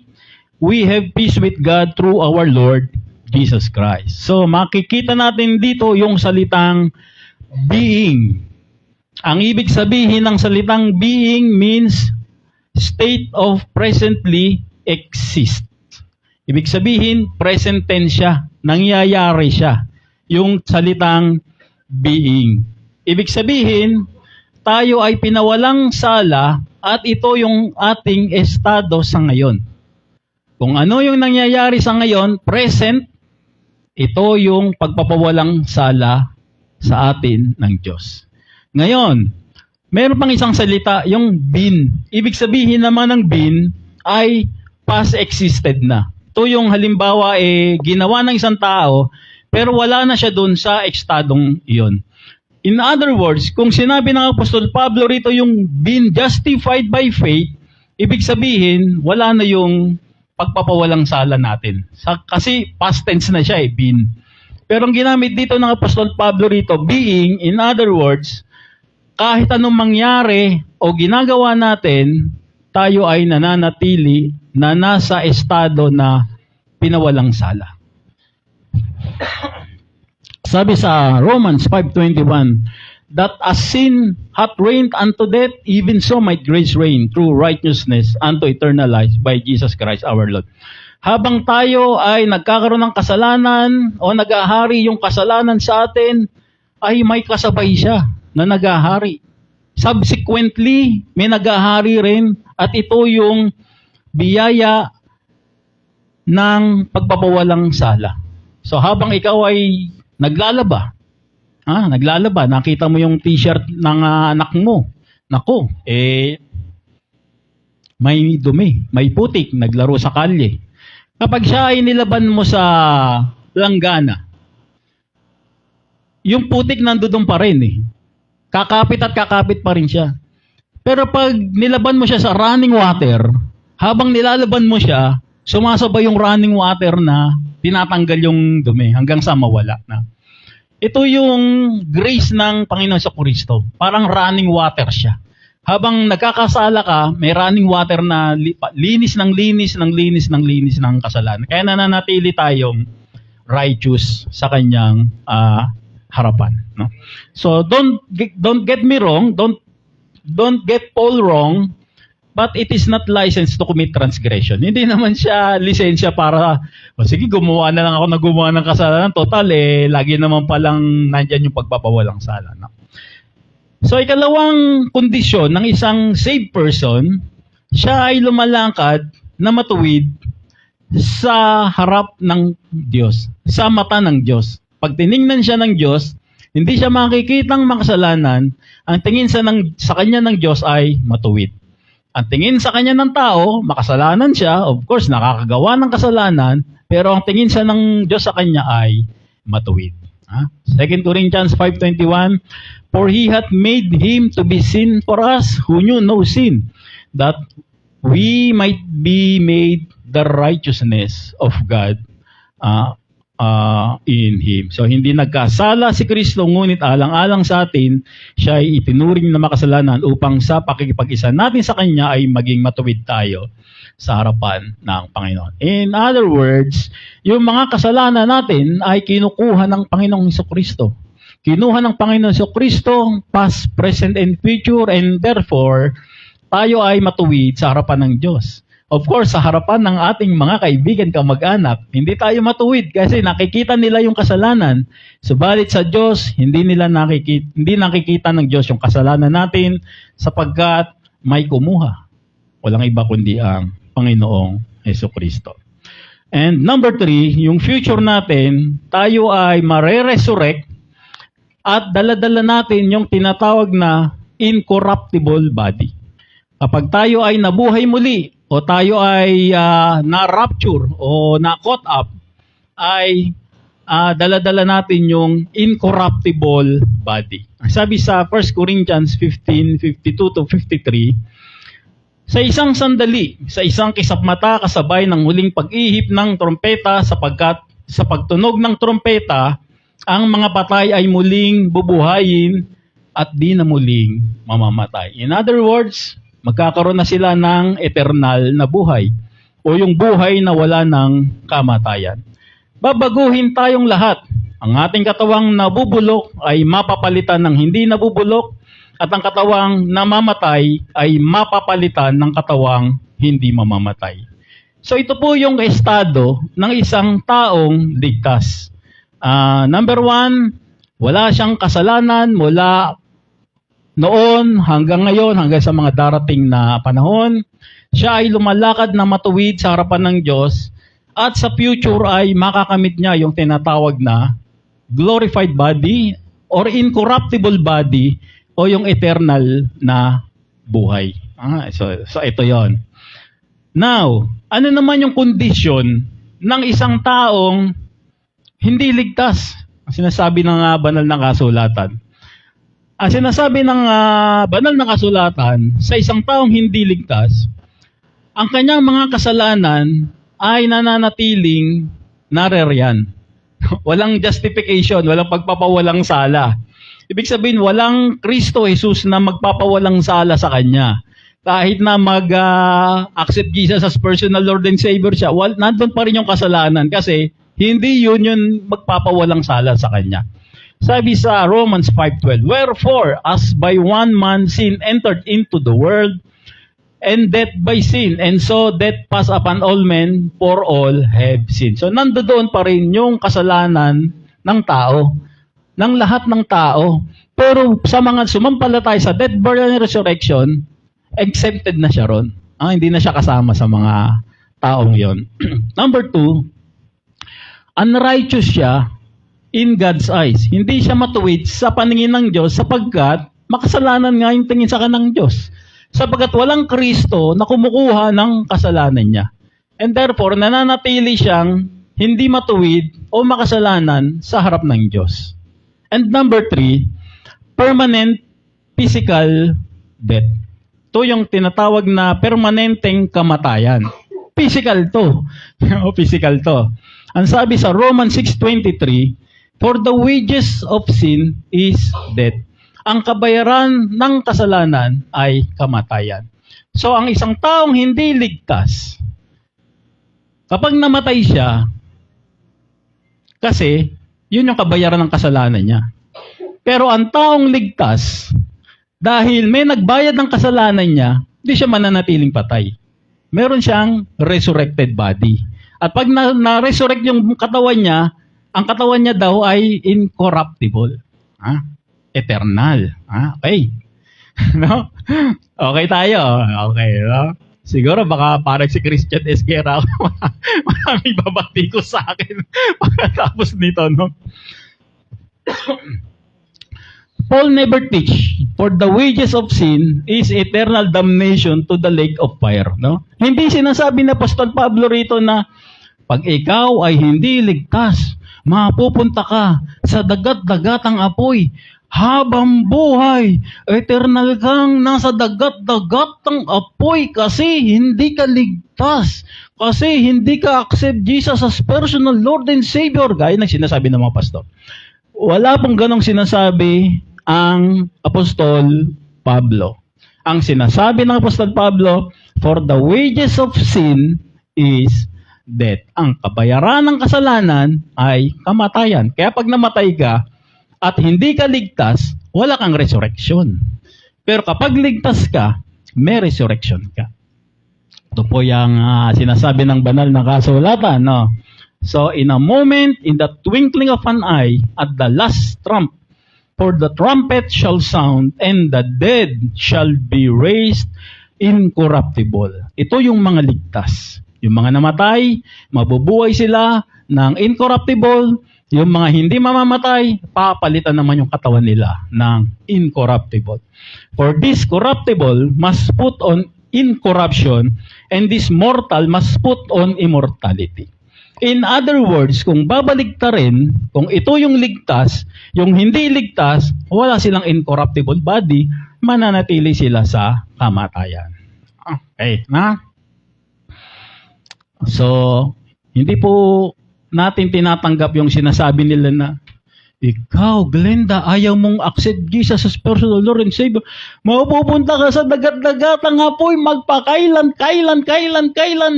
[SPEAKER 1] we have peace with God through our Lord Jesus Christ. So makikita natin dito yung salitang being. Ang ibig sabihin ng salitang being means state of presently exist. Ibig sabihin, present tense siya, nangyayari siya, yung salitang being. Ibig sabihin, tayo ay pinawalang sala at ito yung ating estado sa ngayon. Kung ano yung nangyayari sa ngayon, present, ito yung pagpapawalang sala sa atin ng Diyos. Ngayon, meron pang isang salita, yung been. Ibig sabihin naman ng been ay past existed na. Ito yung halimbawa ginawa ng isang tao pero wala na siya doon sa estadong iyon. In other words, kung sinabi ng Apostol Pablo rito yung being justified by faith, ibig sabihin wala na yung pagpapawalang sala natin. Kasi past tense na siya been. Pero ang ginamit dito ng Apostol Pablo rito, being, in other words, kahit anong mangyari o ginagawa natin, tayo ay nananatili na nasa estado na pinawalang sala. Sabi sa Romans 5:21, that as sin hath reigned unto death, even so might grace reign through righteousness unto eternal life by Jesus Christ our Lord. Habang tayo ay nagkakaroon ng kasalanan o nag-ahari yung kasalanan sa atin, ay may kasabay siya na nag-ahari. Subsequently, may nag-ahari rin at ito yung biyaya ng pagpapawalang sala. So habang ikaw ay naglalaba, nakita mo yung t-shirt ng anak mo, naku, may dumi, may putik, naglaro sa kalye. Kapag siya ay nilaban mo sa langgana, yung putik nandoon pa rin eh. Kakapit at kakapit pa rin siya. Pero pag nilaban mo siya sa running water, habang nilalaban mo siya, sumasabay yung running water na tinatanggal yung dumi hanggang sa mawala na. Ito yung grace ng Panginoon sa Kristo. Parang running water siya. Habang nagkakasala ka, may running water na linis ng linis ng linis ng linis ng kasalanan. Kaya nananatili tayong righteous sa kanyang harapan. No? So don't get me wrong, don't get Paul wrong, but it is not license to commit transgression. Hindi naman siya lisensya para, sige, gumawa na lang ako na gumawa ng kasalanan. Total, lagi naman palang nandyan yung pagpapawalang sala. No? So, ikalawang kondisyon ng isang saved person, siya ay lumalangkad na matuwid sa harap ng Diyos, sa mata ng Diyos. Pag tiningnan siya ng Diyos, hindi siya makikitang makasalanan, ang tingin sa kanya ng Diyos ay matuwid. Ang tingin sa kanya ng tao, makasalanan siya, of course, nakakagawa ng kasalanan, pero ang tingin sa ng Diyos sa kanya ay matuwid. 2 Corinthians 5:21, for He hath made Him to be sin for us, who knew no sin, that we might be made the righteousness of God in Him. So, hindi nagkasala si Kristo, ngunit alang-alang sa atin, siya ay itinuring na makasalanan upang sa pakikipag-isa natin sa Kanya ay maging matuwid tayo sa harapan ng Panginoon. In other words, yung mga kasalanan natin ay kinukuha ng Panginoong Kristo. Kinuha ng Panginoong Kristo, past, present, and future, and therefore, tayo ay matuwid sa harapan ng Diyos. Of course, sa harapan ng ating mga kaibigan, kamag-anak, hindi tayo matuwid kasi nakikita nila yung kasalanan. Subalit sa Diyos, hindi nakikita ng Diyos yung kasalanan natin sapagkat may kumuha. Walang iba kundi ang Panginoong Jesucristo. And number 3, yung future natin, tayo ay mare-resurrect at dala-dala natin yung tinatawag na incorruptible body. Kapag tayo ay nabuhay muli o tayo ay na-rapture o na-caught up, ay dala-dala natin yung incorruptible body. Sabi sa 1 Corinthians 15:52-53, sa isang sandali, sa isang kisap mata kasabay ng huling pag-ihip ng trompeta, sapagkat sa pagtunog ng trompeta, ang mga patay ay muling bubuhayin at di na muling mamamatay. In other words, magkakaroon na sila ng eternal na buhay o yung buhay na wala ng kamatayan. Babaguhin tayong lahat. Ang ating katawang nabubulok ay mapapalitan ng hindi nabubulok at ang katawang namamatay ay mapapalitan ng katawang hindi mamamatay. So ito po yung estado ng isang taong ligtas. Number 1, wala siyang kasalanan mula noon hanggang ngayon, hanggang sa mga darating na panahon. Siya ay lumalakad na matuwid sa harapan ng Diyos at sa future ay makakamit niya yung tinatawag na glorified body or incorruptible body o yung eternal na buhay. So ito yon. Now, ano naman yung kondisyon ng isang taong hindi ligtas? Sinasabi ng banal na kasulatan. Sinasabi ng banal na kasulatan, sa isang taong hindi ligtas, ang kanyang mga kasalanan ay nananatiling nareriyan. Walang justification, walang pagpapawalang sala. Ibig sabihin, walang Kristo Jesus na magpapawalang sala sa kanya. Kahit na mag-accept Jesus as personal Lord and Savior siya, nandun pa rin yung kasalanan kasi hindi yun magpapawalang sala sa kanya. Sabi sa Romans 5:12, wherefore, as by one man sin entered into the world, and death by sin, and so death passed upon all men, for all have sinned. So nandoon pa rin yung kasalanan ng tao, ng lahat ng tao. Pero sa mga sumampalataya sa death, burial, and resurrection, exempted na siya ron. Hindi na siya kasama sa mga taong yon. Number 2, unrighteous siya in God's eyes. Hindi siya matuwid sa paningin ng Diyos sapagkat makasalanan nga yung tingin sa kanang Diyos. Sapagkat walang Kristo na kumukuha ng kasalanan niya. And therefore, nananatili siyang hindi matuwid o makasalanan sa harap ng Diyos. And number 3, permanent physical death. Ito yung tinatawag na permanenteng kamatayan. Physical to. Physical to. Ang sabi sa Romans 6:23, for the wages of sin is death. Ang kabayaran ng kasalanan ay kamatayan. So, ang isang taong hindi ligtas, kapag namatay siya, kasi yun yung kabayaran ng kasalanan niya. Pero ang taong ligtas, dahil may nagbayad ng kasalanan niya, hindi siya mananatiling patay. Meron siyang resurrected body. At pag na-resurrect yung katawan niya, ang katawan niya daw ay incorruptible. Eternal. Okay. No? Okay tayo. Okay. No? Siguro baka parang si Christian Esguerra, maraming babati ko sa akin pagkatapos nito. No? Paul never teach, for the wages of sin is eternal damnation to the lake of fire. No? Hindi sinasabi na Apostol Pablo rito na pag ikaw ay hindi ligtas, mapupunta ka sa dagat-dagatang apoy habang buhay. Eternal kang nasa dagat-dagatang apoy kasi hindi ka ligtas. Kasi hindi ka accept Jesus as personal Lord and Savior. Gaya ng sinasabi ng mga pastor. Wala pong ganong sinasabi ang Apostol Pablo. Ang sinasabi ng Apostol Pablo, for the wages of sin is death. Ang kabayaran ng kasalanan ay kamatayan. Kaya pag namatay ka at hindi ka ligtas, wala kang resurrection. Pero kapag ligtas ka, may resurrection ka. Ito po yung sinasabi ng banal na kasulatan. No? So, in a moment, in the twinkling of an eye, at the last trump, for the trumpet shall sound, and the dead shall be raised incorruptible. Ito yung mga ligtas. Yung mga namatay, mabubuhay sila ng incorruptible. Yung mga hindi mamamatay, papalitan naman yung katawan nila ng incorruptible. For this corruptible must put on incorruption, and this mortal must put on immortality. In other words, kung babalik ka rin, kung ito yung ligtas, yung hindi ligtas, wala silang incorruptible body, mananatili sila sa kamatayan. Okay, na? So, hindi po natin tinatanggap yung sinasabi nila na, ikaw, Glenda, ayaw mong accept Jesus as personal Lord and Savior. Mapupunta ka sa dagat-dagatang apoy, magpakailan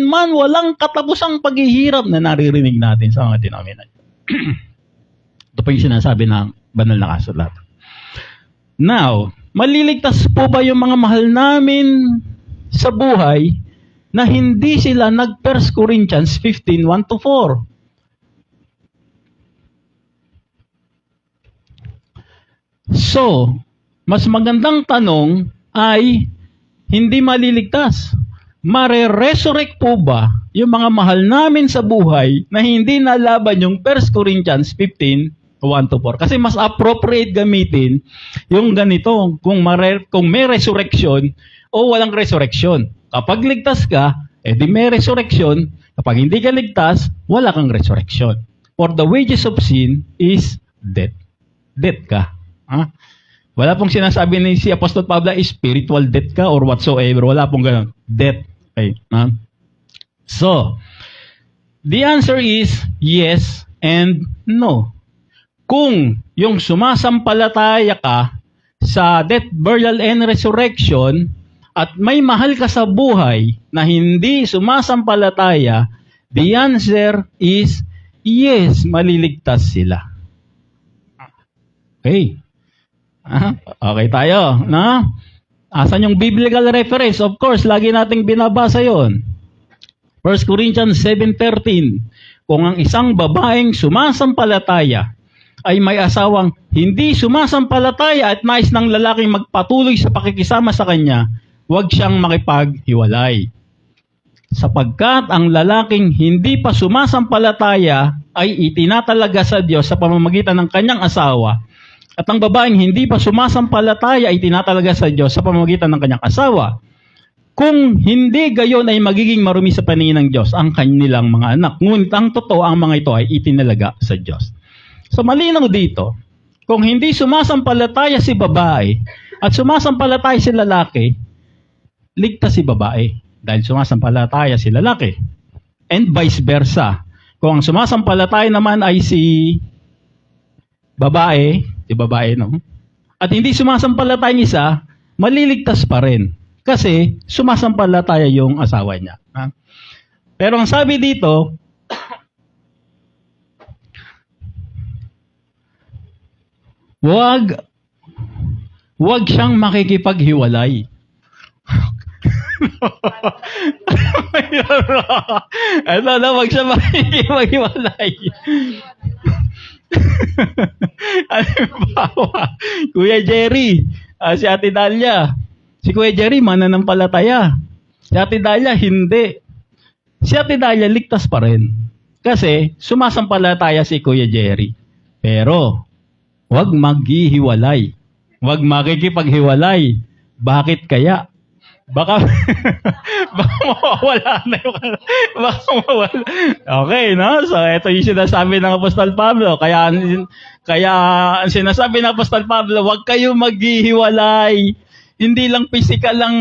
[SPEAKER 1] man, walang katapusang paghihirap na naririnig natin sa mga denominasyon. Ito pa yung sinasabi ng banal na kasulatan. Now, maliligtas po ba yung mga mahal namin sa buhay na hindi sila nag-1 Corinthians 15:1-4? So, mas magandang tanong ay hindi maliligtas. Mare-resurrect po ba yung mga mahal namin sa buhay na hindi nalaban yung 1 Corinthians 15:1-4? Kasi mas appropriate gamitin yung ganito, kung may resurrection o walang resurrection. Kapag ligtas ka, edi may resurrection. Kapag hindi ka ligtas, wala kang resurrection. For the wages of sin is death. Death ka. Wala pong sinasabi ni si Apostol Pablo, spiritual death ka or whatsoever. Wala pong ganun. Death. Okay. So, the answer is yes and no. Kung yung sumasampalataya ka sa death, burial, and resurrection at may mahal ka sa buhay na hindi sumasampalataya, the answer is yes, maliligtas sila. Okay. Okay tayo, na? Asan yung biblical reference? Of course, lagi nating binabasa yon. 1 Corinthians 7:13. Kung ang isang babaeng sumasampalataya ay may asawang hindi sumasampalataya at nais ng lalaking magpatuloy sa pakikisama sa kanya, huwag siyang makipaghiwalay. Sapagkat ang lalaking hindi pa sumasampalataya ay itinatalaga sa Diyos sa pamamagitan ng kanyang asawa, at ang babaeng hindi pa sumasampalataya ay tinatalaga sa Diyos sa pamamagitan ng kanyang asawa. Kung hindi gayon ay magiging marumi sa paningin ng Diyos ang kanilang mga anak. Ngunit ang totoo, ang mga ito ay itinalaga sa Diyos. So malinaw dito, kung hindi sumasampalataya si babae at sumasampalataya si lalaki, ligtas si babae dahil sumasampalataya si lalaki. And vice versa. Kung ang sumasampalataya naman ay si babae, no? At hindi sumasampalataya yung isa, maliligtas pa rin. Kasi sumasampalataya yung asawa niya. Ha? Pero ang sabi dito, Huwag siyang makikipaghiwalay. Huwag siya makikipaghiwalay. Halimbawa, Kuya Jerry, si Ate Dalia. Si Kuya Jerry, mananampalataya. Si Ate Dalia, hindi. Si Ate Dalia, ligtas pa rin. Kasi, sumasampalataya si Kuya Jerry. Pero, huwag maghihiwalay. Huwag makikipaghiwalay. Bakit kaya? Baka mawawala na yung baka mawawala. Okay, no? So, ito yung sinasabi ng Apostol Pablo. Kaya ang sinasabi ng Apostol Pablo, huwag kayong maghihiwalay. Hindi lang physical ang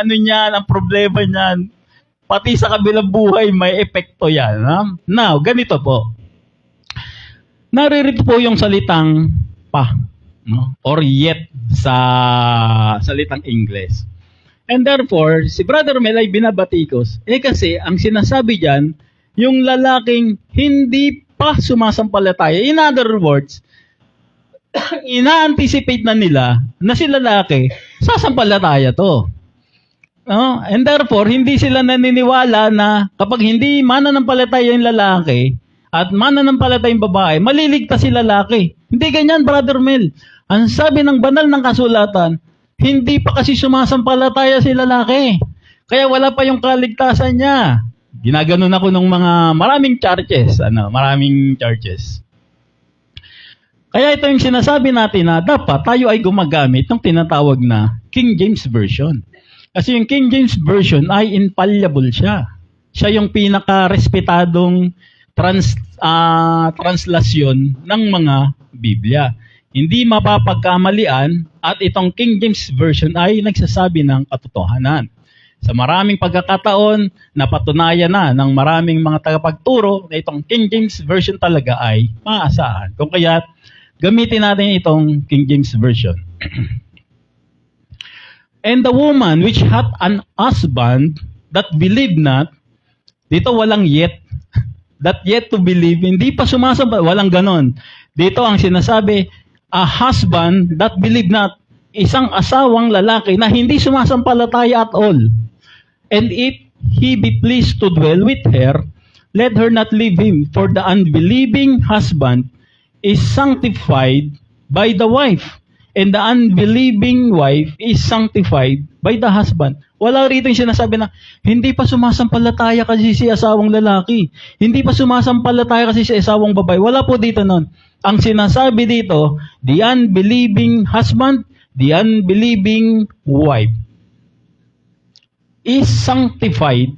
[SPEAKER 1] niyan, ang problema niyan. Pati sa kabilang buhay, may epekto yan. Ha? Now, ganito po. Naririto po yung salitang pa, no? Or yet sa salitang Ingles. And therefore, si Brother Mel ay binabatikos. Kasi ang sinasabi diyan, yung lalaking hindi pa sumasampalataya. In other words, ina-anticipate na nila na si lalaki, sasampalataya to. No? And therefore, hindi sila naniniwala na kapag hindi mananampalataya yung lalaki at mananampalataya yung babae, maliligtas si lalaki. Hindi ganyan, Brother Mel. Ang sabi ng banal ng kasulatan, hindi pa kasi sumasampalataya si lalaki. Kaya wala pa yung kaligtasan niya. Ginaganon ako ng mga maraming churches. Kaya ito yung sinasabi natin na dapat tayo ay gumagamit ng tinatawag na King James Version. Kasi yung King James Version ay infallible siya. Siya yung pinaka-respetadong translasyon ng mga Biblia. Hindi mapapagkamalian at itong King James Version ay nagsasabi ng katotohanan. Sa maraming pagkakataon, napatunayan na ng maraming mga tagapagturo na itong King James Version talaga ay maaasahan. Kung kaya, gamitin natin itong King James Version. And the woman which hath an husband that believed not, dito walang yet, that yet to believe, hindi pa sumasabat, walang ganon. Dito ang sinasabi, a husband that believed not, isang asawang lalaki na hindi sumasampalataya at all. And if he be pleased to dwell with her, let her not leave him, for the unbelieving husband is sanctified by the wife, and the unbelieving wife is sanctified by the husband. Wala rito yung sinasabi na, hindi pa sumasampalataya kasi si asawang lalaki. Hindi pa sumasampalataya kasi si asawang babae. Wala po dito nun. Ang sinasabi dito, the unbelieving husband, the unbelieving wife is sanctified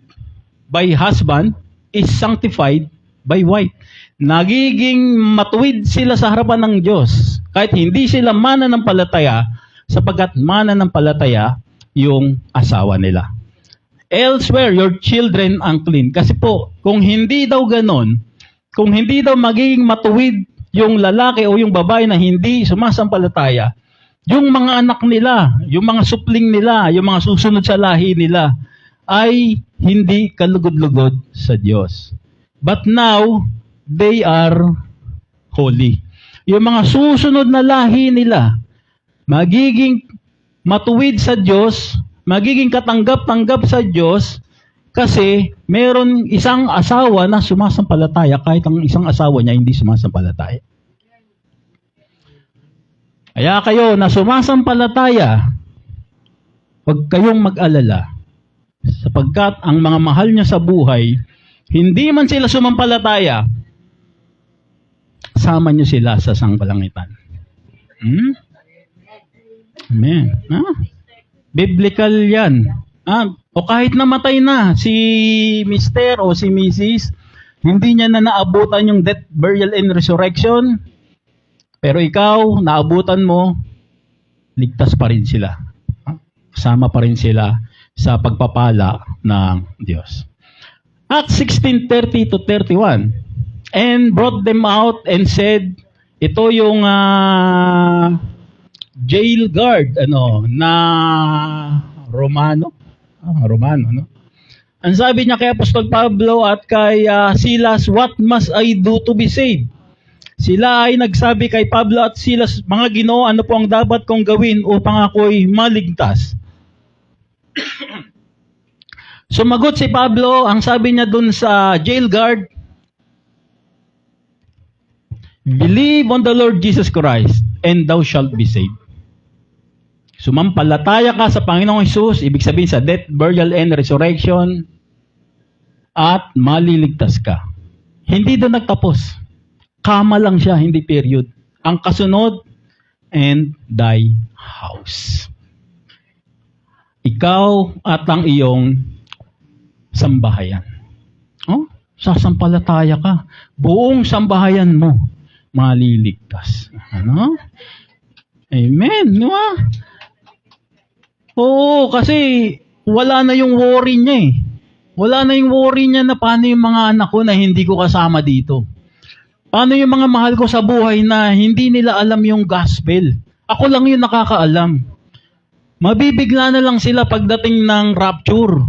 [SPEAKER 1] by husband, is sanctified by wife. Nagiging matuwid sila sa harapan ng Diyos kahit hindi sila mananampalataya sapagkat mananampalataya yung asawa nila. Elsewhere, your children unclean. Kasi po, kung hindi daw ganon, kung hindi daw magiging matuwid yung lalaki o yung babae na hindi sumasampalataya, yung mga anak nila, yung mga supling nila, yung mga susunod sa lahi nila, ay hindi kalugod-lugod sa Diyos. But now, they are holy. Yung mga susunod na lahi nila, magiging matuwid sa Diyos, magiging katanggap-tanggap sa Diyos, kasi meron isang asawa na sumasampalataya kahit ang isang asawa niya hindi sumasampalataya. Kaya kayo na sumasampalataya, huwag kayong mag-alala sapagkat ang mga mahal niya sa buhay, hindi man sila sumampalataya, sama niyo sila sa sangkalangitan. Amen. Biblical yan. O kahit namatay na si Mr. o si Mrs., hindi niya na naabutan yung death, burial, and resurrection, Pero ikaw, naabutan mo, ligtas pa rin sila. Kasama pa rin sila sa pagpapala ng Diyos. Acts 16:30 to 31. And brought them out and said, ito yung jail guard na Romano. Romano, no? Ang sabi niya kay Apostol Pablo at kay Silas, what must I do to be saved? Sila ay nagsabi kay Pablo at Silas, mga Ginoo, ano po ang dapat kong gawin upang ako'y maligtas? Sumagot si Pablo, ang sabi niya dun sa jail guard, believe on the Lord Jesus Christ and thou shalt be saved. Sumampalataya ka sa Panginoong Hesus, ibig sabihin sa death, burial, and resurrection, at maliligtas ka. Hindi doon nagtapos. Kama lang siya, hindi period. Ang kasunod, and thy house. Ikaw at ang iyong sambahayan. Sasampalataya ka. Buong sambahayan mo, maliligtas. Ano? Amen. Di ba? Oo, kasi wala na yung worry niya eh. Wala na yung worry niya na paano yung mga anak ko na hindi ko kasama dito. Paano yung mga mahal ko sa buhay na hindi nila alam yung gospel. Ako lang yung nakakaalam. Mabibigla na lang sila pagdating ng rapture.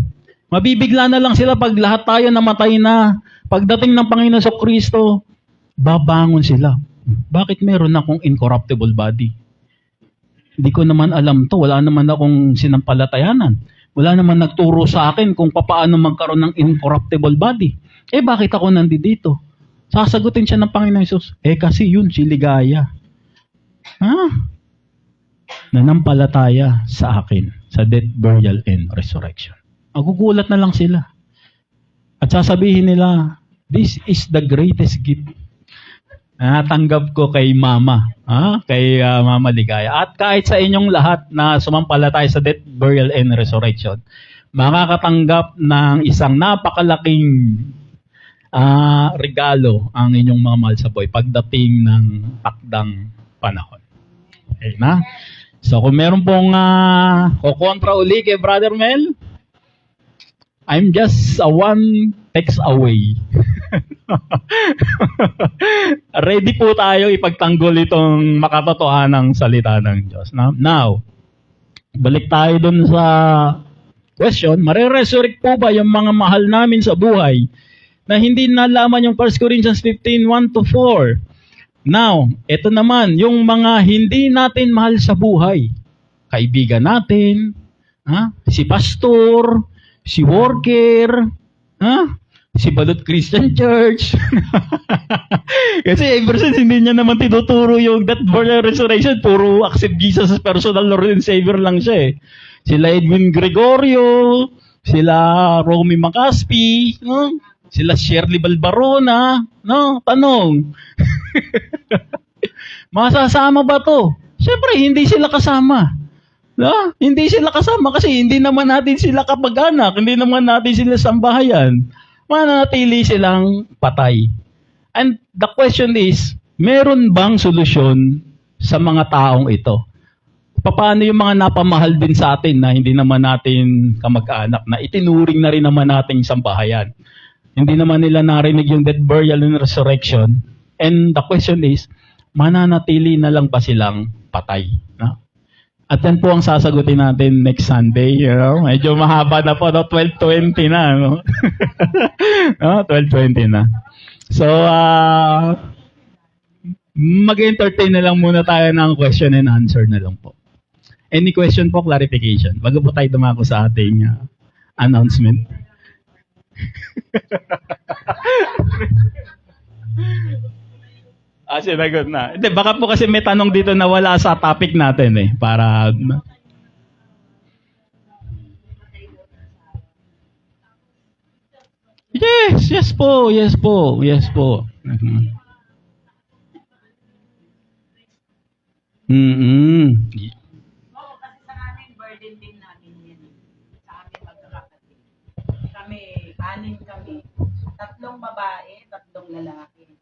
[SPEAKER 1] Mabibigla na lang sila pag lahat tayo namatay na. Pagdating ng Panginoon sa Kristo, babangon sila. Bakit meron akong incorruptible body? Hindi ko naman alam to. Wala naman akong sinampalatayanan. Wala naman nagturo sa akin kung paano magkaroon ng incorruptible body. Bakit ako nandito? Sasagutin siya ng Panginoon Hesus. Kasi yun, si Ligaya. Nanampalataya sa akin sa death, burial, and resurrection. Magugulat na lang sila. At sasabihin nila, this is the greatest gift. Natanggap ko kay Mama, kay Mama Ligaya. At kahit sa inyong lahat na sumampalataya sa death, burial, and resurrection, makakatanggap ng isang napakalaking regalo ang inyong mga mahal sa buhay pagdating ng takdang panahon. Okay na? So kung meron pong kukontra uli kay Brother Mel, I'm just one text away. Ready po tayo ipagtanggol itong makatotohanang salita ng Diyos. Now, balik tayo dun sa question, mariresurrect po ba yung mga mahal namin sa buhay na hindi nalaman yung 1 Corinthians 15:1-4? Now, ito naman, yung mga hindi natin mahal sa buhay. Kaibigan natin, si pastor, si worker, si Balot Christian Church. Kasi ever since hindi niya naman tinuturo yung death, burial, resurrection, puro accept Jesus as personal Lord and Savior lang siya eh. Sila Edwin Gregorio, sila Romy Macaspi, sila Shirley Balbarona, tanong. Masasama ba to? Siyempre, hindi sila kasama. Hindi sila kasama kasi hindi naman natin sila kapag-anak, hindi naman natin sila sambahayan. Mananatili silang patay. And the question is, meron bang solusyon sa mga taong ito? Paano yung mga napamahal din sa atin na hindi naman natin kamag-anak na itinuring na rin naman nating sambahayan? Hindi naman nila narinig yung death, burial, and resurrection. And the question is, mananatili na lang ba silang patay? At yan po ang sasagutin natin next Sunday. Medyo mahaba na po, 12:20 na. 12:20 na. So, mag-entertain na lang muna tayo ng question and answer na lang po. Any question po, clarification? Bago po tayo dumako sa ating announcement. Sinagot na. Hindi, baka po kasi may tanong dito na wala sa topic natin eh. Para... Yes po.
[SPEAKER 4] Oo, kasi sa amin, burden din namin yan. Sa amin magkakapatid. Kami, 6 kami. 3 babae, 3 lalaki.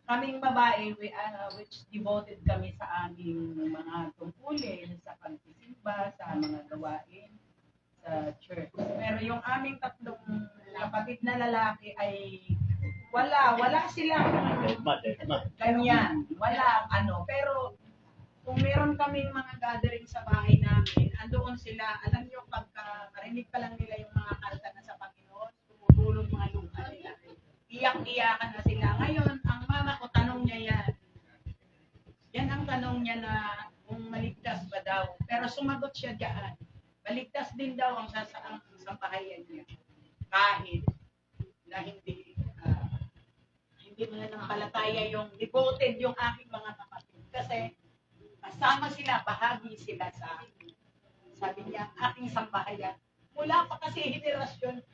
[SPEAKER 4] kaming babae, which devoted kami sa aming mga tungkulin, sa pagsisimba, sa mga gawain sa church. Pero yung aming tatlong kapatid na lalaki ay wala silang ganyan. Wala pero kung meron kaming mga gathering sa bahay namin, andoon sila, alam nyo, pagka marinig pa lang nila yung mga kanta na sa Panginoon, tumutulong mga lupa nila. Iyak-iyakan na sila. Ngayon, ang mama ko, tanong niya yan. Yan ang tanong niya na kung maligtas ba daw. Pero sumagot siya dyan. Maligtas din daw ang sampahayan niya. Kahit na hindi mo na nakalataya yung devoted yung aking mga kapatid. Kasi kasama sila, bahagi sila sa sabi niya, aking sambahayan. Mula pa kasi generation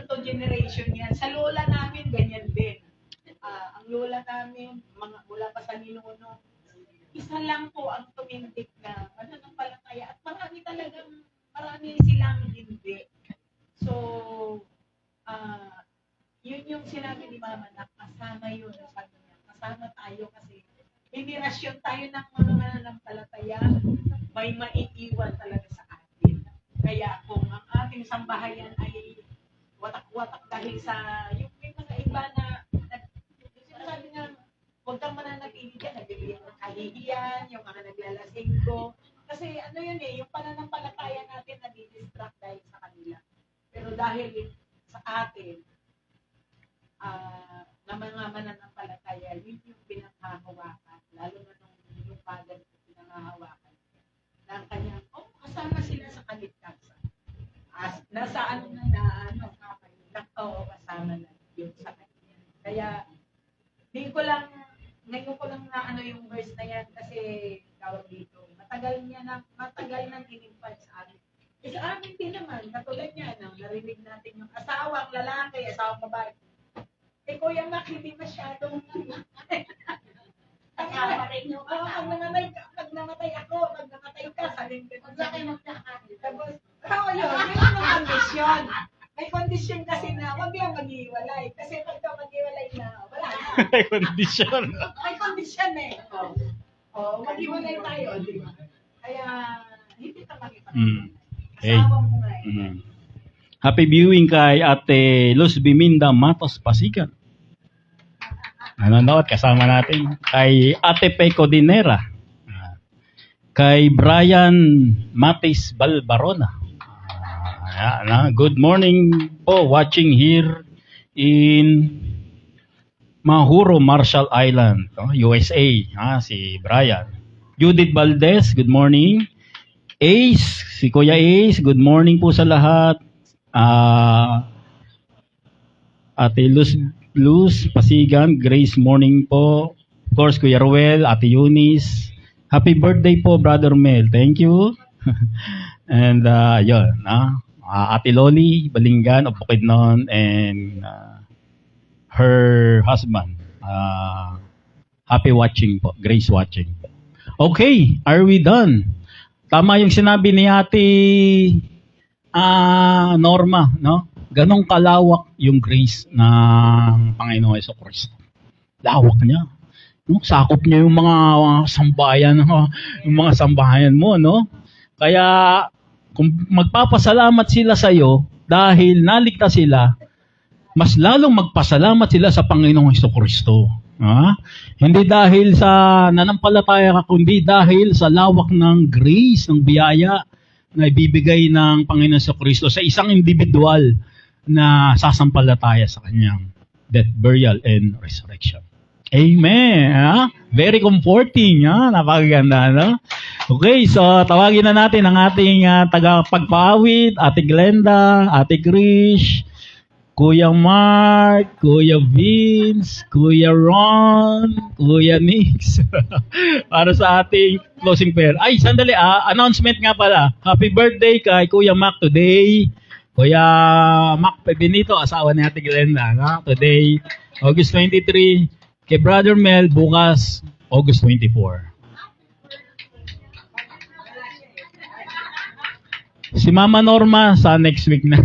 [SPEAKER 4] to generation yan. Sa lola namin, ganyan din. Ang lola namin, mula pa sa ninuno, isa lang po ang tumindik na mananampalataya at marami silang hindi. So, yun yung sinabi ni Mama na kasama yun. Sabi niya, kasama tayo kasi henerasyon tayo ng mga mananampalataya, may maiiwan talaga sa atin. Kaya kung ang ating sambahayan ay watak-watak dahil sa yung may mga iba na sinasabi niya, huwag kang mananatili dyan, nagbibigyan ng kahihiyan, yung mga naglalasinggo. Kasi yun yung pananampalataya natin nadi-distract dahil sa kanila. Pero dahil sa atin, na mga mananampalataya, yun yung pinanghahawakan, lalo na nung yung pagan ko pinanghahawakan na kanyang, kasama sila sa kaligtasan. Nasa kasama na yun sa kanya. Kaya, ngayon ko lang na yung verse na yan kasi tawag dito, matagal nang inimpan sa amin. Sa amin din naman, katulad niya, narinig natin yung asawang lalaki, asawang babae. Kuya Mac, hindi masyadong kasama rin yung pag namatay ako, pag namatay ka, sabihin ka. Huwag na kayo magkakalit. Tapos, yun ang kondisyon. May kondisyon kasi na, huwag yung mag-iwalay. Kasi pagka mag-iwalay na, wala na.
[SPEAKER 1] May kondisyon.
[SPEAKER 4] May kondisyon mag-iwalay tayo. Diba? Kaya, hindi ka makipag-iwalay. Asawa mo nga
[SPEAKER 1] Happy viewing kay Ate Luz Biminda Matos Pasigan. Nanonood kasama natin. Kay Ate Peco Dinera. Kay Brian Matis Balbarona. Good morning po, watching here in Mahuro, Marshall Island, USA. Si Brian. Judith Valdez, good morning. Ace, si Kuya Ace, good morning po sa lahat. Ate Luz Pasigan, Grace morning po. Of course, Kuya Ruel, Ate Eunice. Happy birthday po, Brother Mel. Thank you. And Ate Loli Balingan of Bukidnon and her husband. Happy watching po. Grace watching. Okay, are we done? Tama yung sinabi ni Ate Norma, no? Ganong kalawak yung grace ng Panginoon Jesucristo. Lawak niya. No? Sakop niya yung mga sambahayan, yung mga sambahayan mo, no? Kaya kung magpapasalamat sila sa iyo dahil naligtas sila, mas lalong magpasalamat sila sa Panginoong Jesucristo. Hindi dahil sa nanampalataya ka, kundi dahil sa lawak ng grace, ng biyaya na ibibigay ng Panginoon Jesucristo sa isang individual na sasampalataya sa kanyang death, burial, and resurrection. Amen. Very comforting. Napakaganda, no? Okay, so tawagin na natin ang ating tagapagpaawit, Ate Glenda, Ate Krish, Kuya Mark, Kuya Vince, Kuya Ron, Kuya Nix. Para sa ating closing prayer. Ay, sandali, announcement nga pala. Happy birthday kay Kuya Mac today. Kuya Mac Benito, asawa ni Ate Glenda. Today, August 23. Kay Brother Mel, bukas, August 24. Si Mama Norma, sa next week na.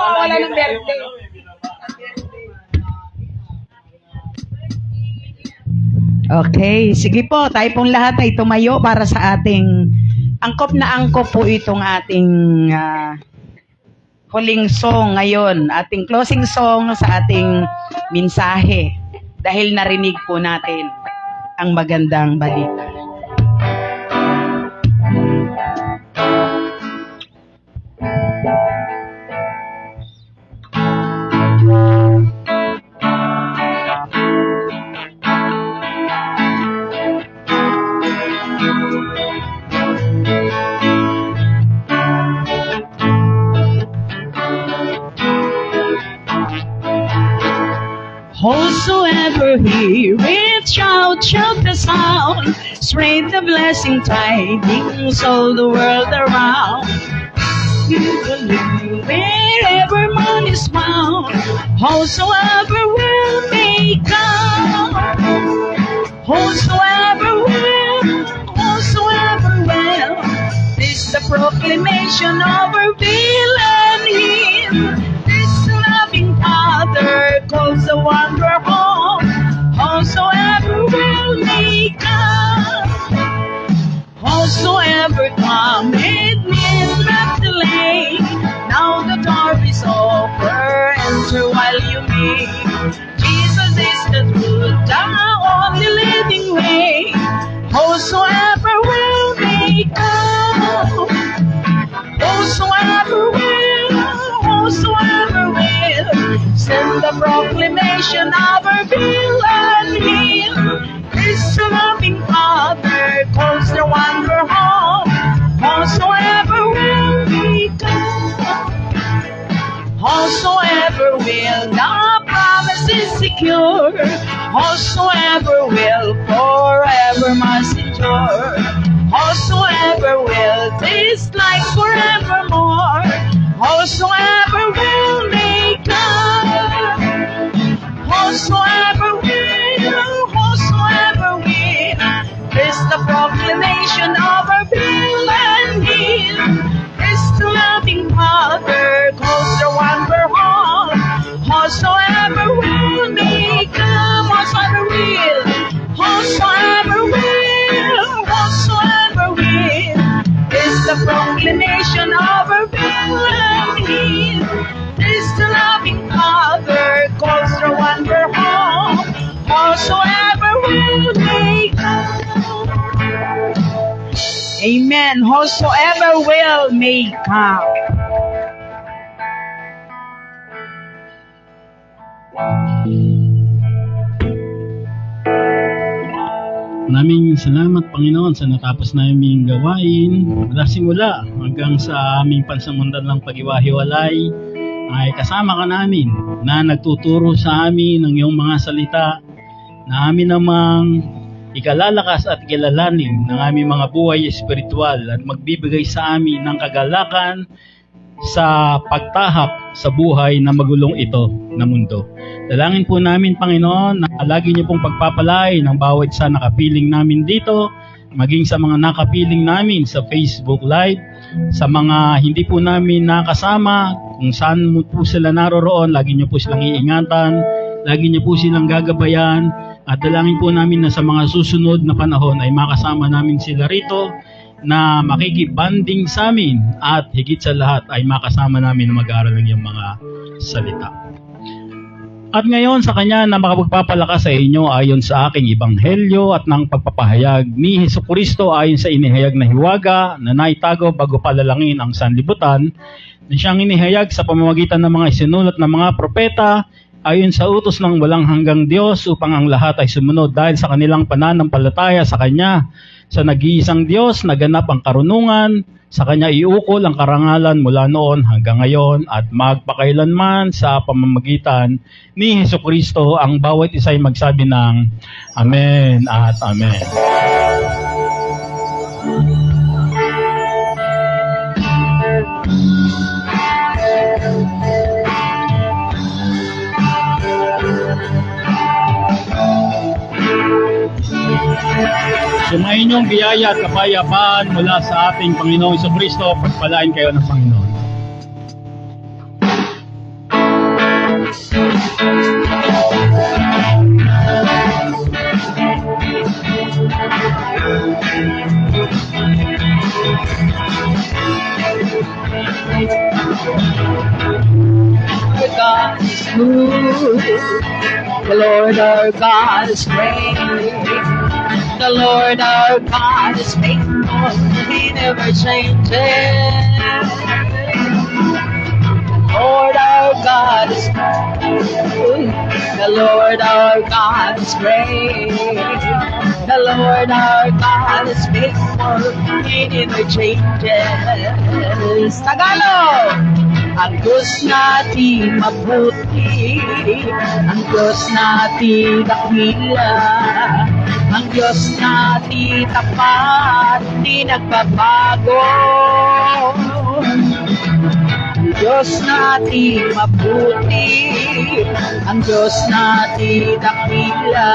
[SPEAKER 6] mawawala ng birthday. Okay, sige po, tayo pong lahat ay tumayo para sa ating angkop na angkop po itong ating huling song ngayon, ating closing song sa ating mensahe dahil narinig po natin ang magandang balita.
[SPEAKER 2] Whosoever heareth shout the sound, spread the blessing tidings all the world around. You believe wherever man is found, whosoever will may come. Whosoever will, this the proclamation of our will and him. This loving Father calls the wanderer home. Whosoever will may come. Whosoever cometh need not delay. Now the door is open, enter while you may. Jesus is the truth, the only living way. Whosoever will may come. Whosoever will, send the proclamation of our will and heal. This loving Father calls the wanderer home. Whosoever will may come. Whosoever will, the promise is secure. Whosoever will, forever must endure. Whosoever will, this life forevermore. Whosoever will may come. Whosoever will, is the proclamation of our will and heal. This loving Father calls the wanderer home. Whosoever will may come. Whosoever will, is the proclamation of our will and heal. This loving Father calls the wanderer home. Whosoever will may come. Amen. Whosoever will may come.
[SPEAKER 1] Maraming salamat, Panginoon, sa natapos naming gawain. Mula simula hanggang sa aming pansamantalang pag-iwahiwalay, ay kasama ka namin na nagtuturo sa amin ng iyong mga salita na amin namang ikalalakas at kilalanin ng aming mga buhay espiritual at magbibigay sa amin ng kagalakan sa pagtahak sa buhay na magulong ito na mundo. Dalangin po namin, Panginoon, na lagi niyo pong pagpapalain ng bawat isa nakapiling namin dito, maging sa mga nakapiling namin sa Facebook Live, sa mga hindi po namin nakasama, kung saan mo po sila naroroon, lagi niyo po silang iingatan, lagi niyo po silang gagabayan, at dalangin po namin na sa mga susunod na panahon ay makasama namin sila rito, na makikibanding sa amin at higit sa lahat ay makasama namin na mag-aaral ng iyong mga salita. At ngayon sa Kanya na makapagpapalakas sa inyo ayon sa aking ebanghelyo at ng pagpapahayag ni Hesukristo ayon sa inihayag na hiwaga na naitago bago palalangin ang sanlibutan, na siyang inihayag sa pamamagitan ng mga isinulat ng mga propeta ayon sa utos ng walang hanggang Diyos upang ang lahat ay sumunod dahil sa kanilang pananampalataya sa Kanya. Sa nag-iisang Diyos, naganap ang karunungan, sa Kanya iukol ang karangalan mula noon hanggang ngayon at magpakailanman sa pamamagitan ni Hesukristo. Ang bawat isa ay magsabi ng Amen at Amen. Sumayin niyong biyaya at kapayapaan mula sa ating Panginoong Hesukristo. Pagpalain kayo ng Panginoon.
[SPEAKER 2] good. The Lord our God is great. The Lord our God is faithful. He never changes. Lord our God is good. The Lord our God is great. The Lord our God is faithful. He never changes. Tagalog! Ang Diyos natin mabuti, ang Diyos natin dakila, ang Diyos natin tapat, di nagbabago. Ang Diyos natin mabuti, ang Diyos natin dakila,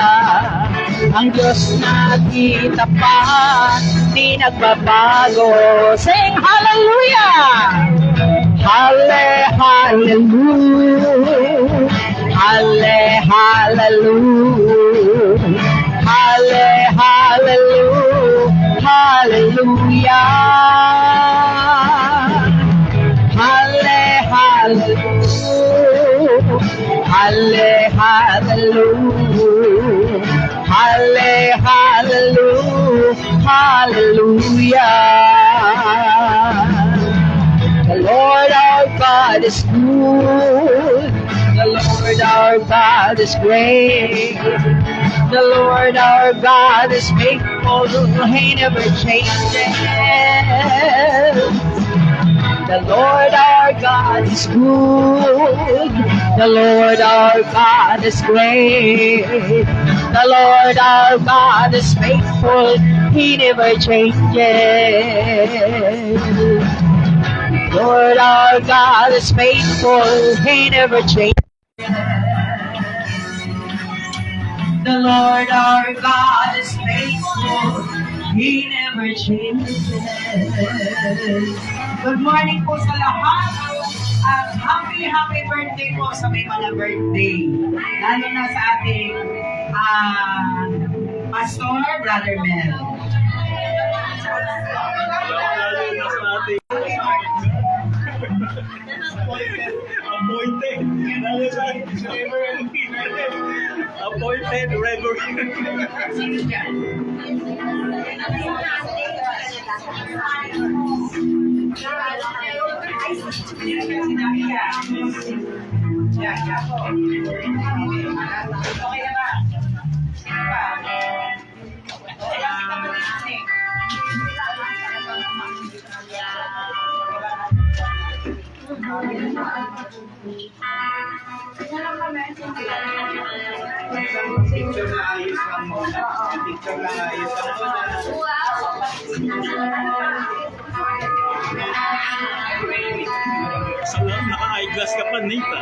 [SPEAKER 2] ang Diyos natin tapat, di nagbabago. Sing hallelujah! Halle, hallelujah. Halle, hallelujah. Halle, hallelujah. Hallelujah. Halle, hallelujah. Halle, hallelujah. Halle, hallelujah. Hallelujah. The Lord our God is good. The Lord our God is great. The Lord our God is faithful. He never changes. The Lord our God is good. The Lord our God is great. The Lord our God is faithful. He never changes. Lord our God is faithful, He never changes. The Lord our God is faithful, He never changes. Good morning po sa lahat. At happy birthday po sa may mga birthday. Lalo na sa ating Pastor Brother Mel.
[SPEAKER 5] Appointed Reverend. Picture na ayos lang mo. Picture na ayos lang mo. Naka-eyeglass ka pa, Nita.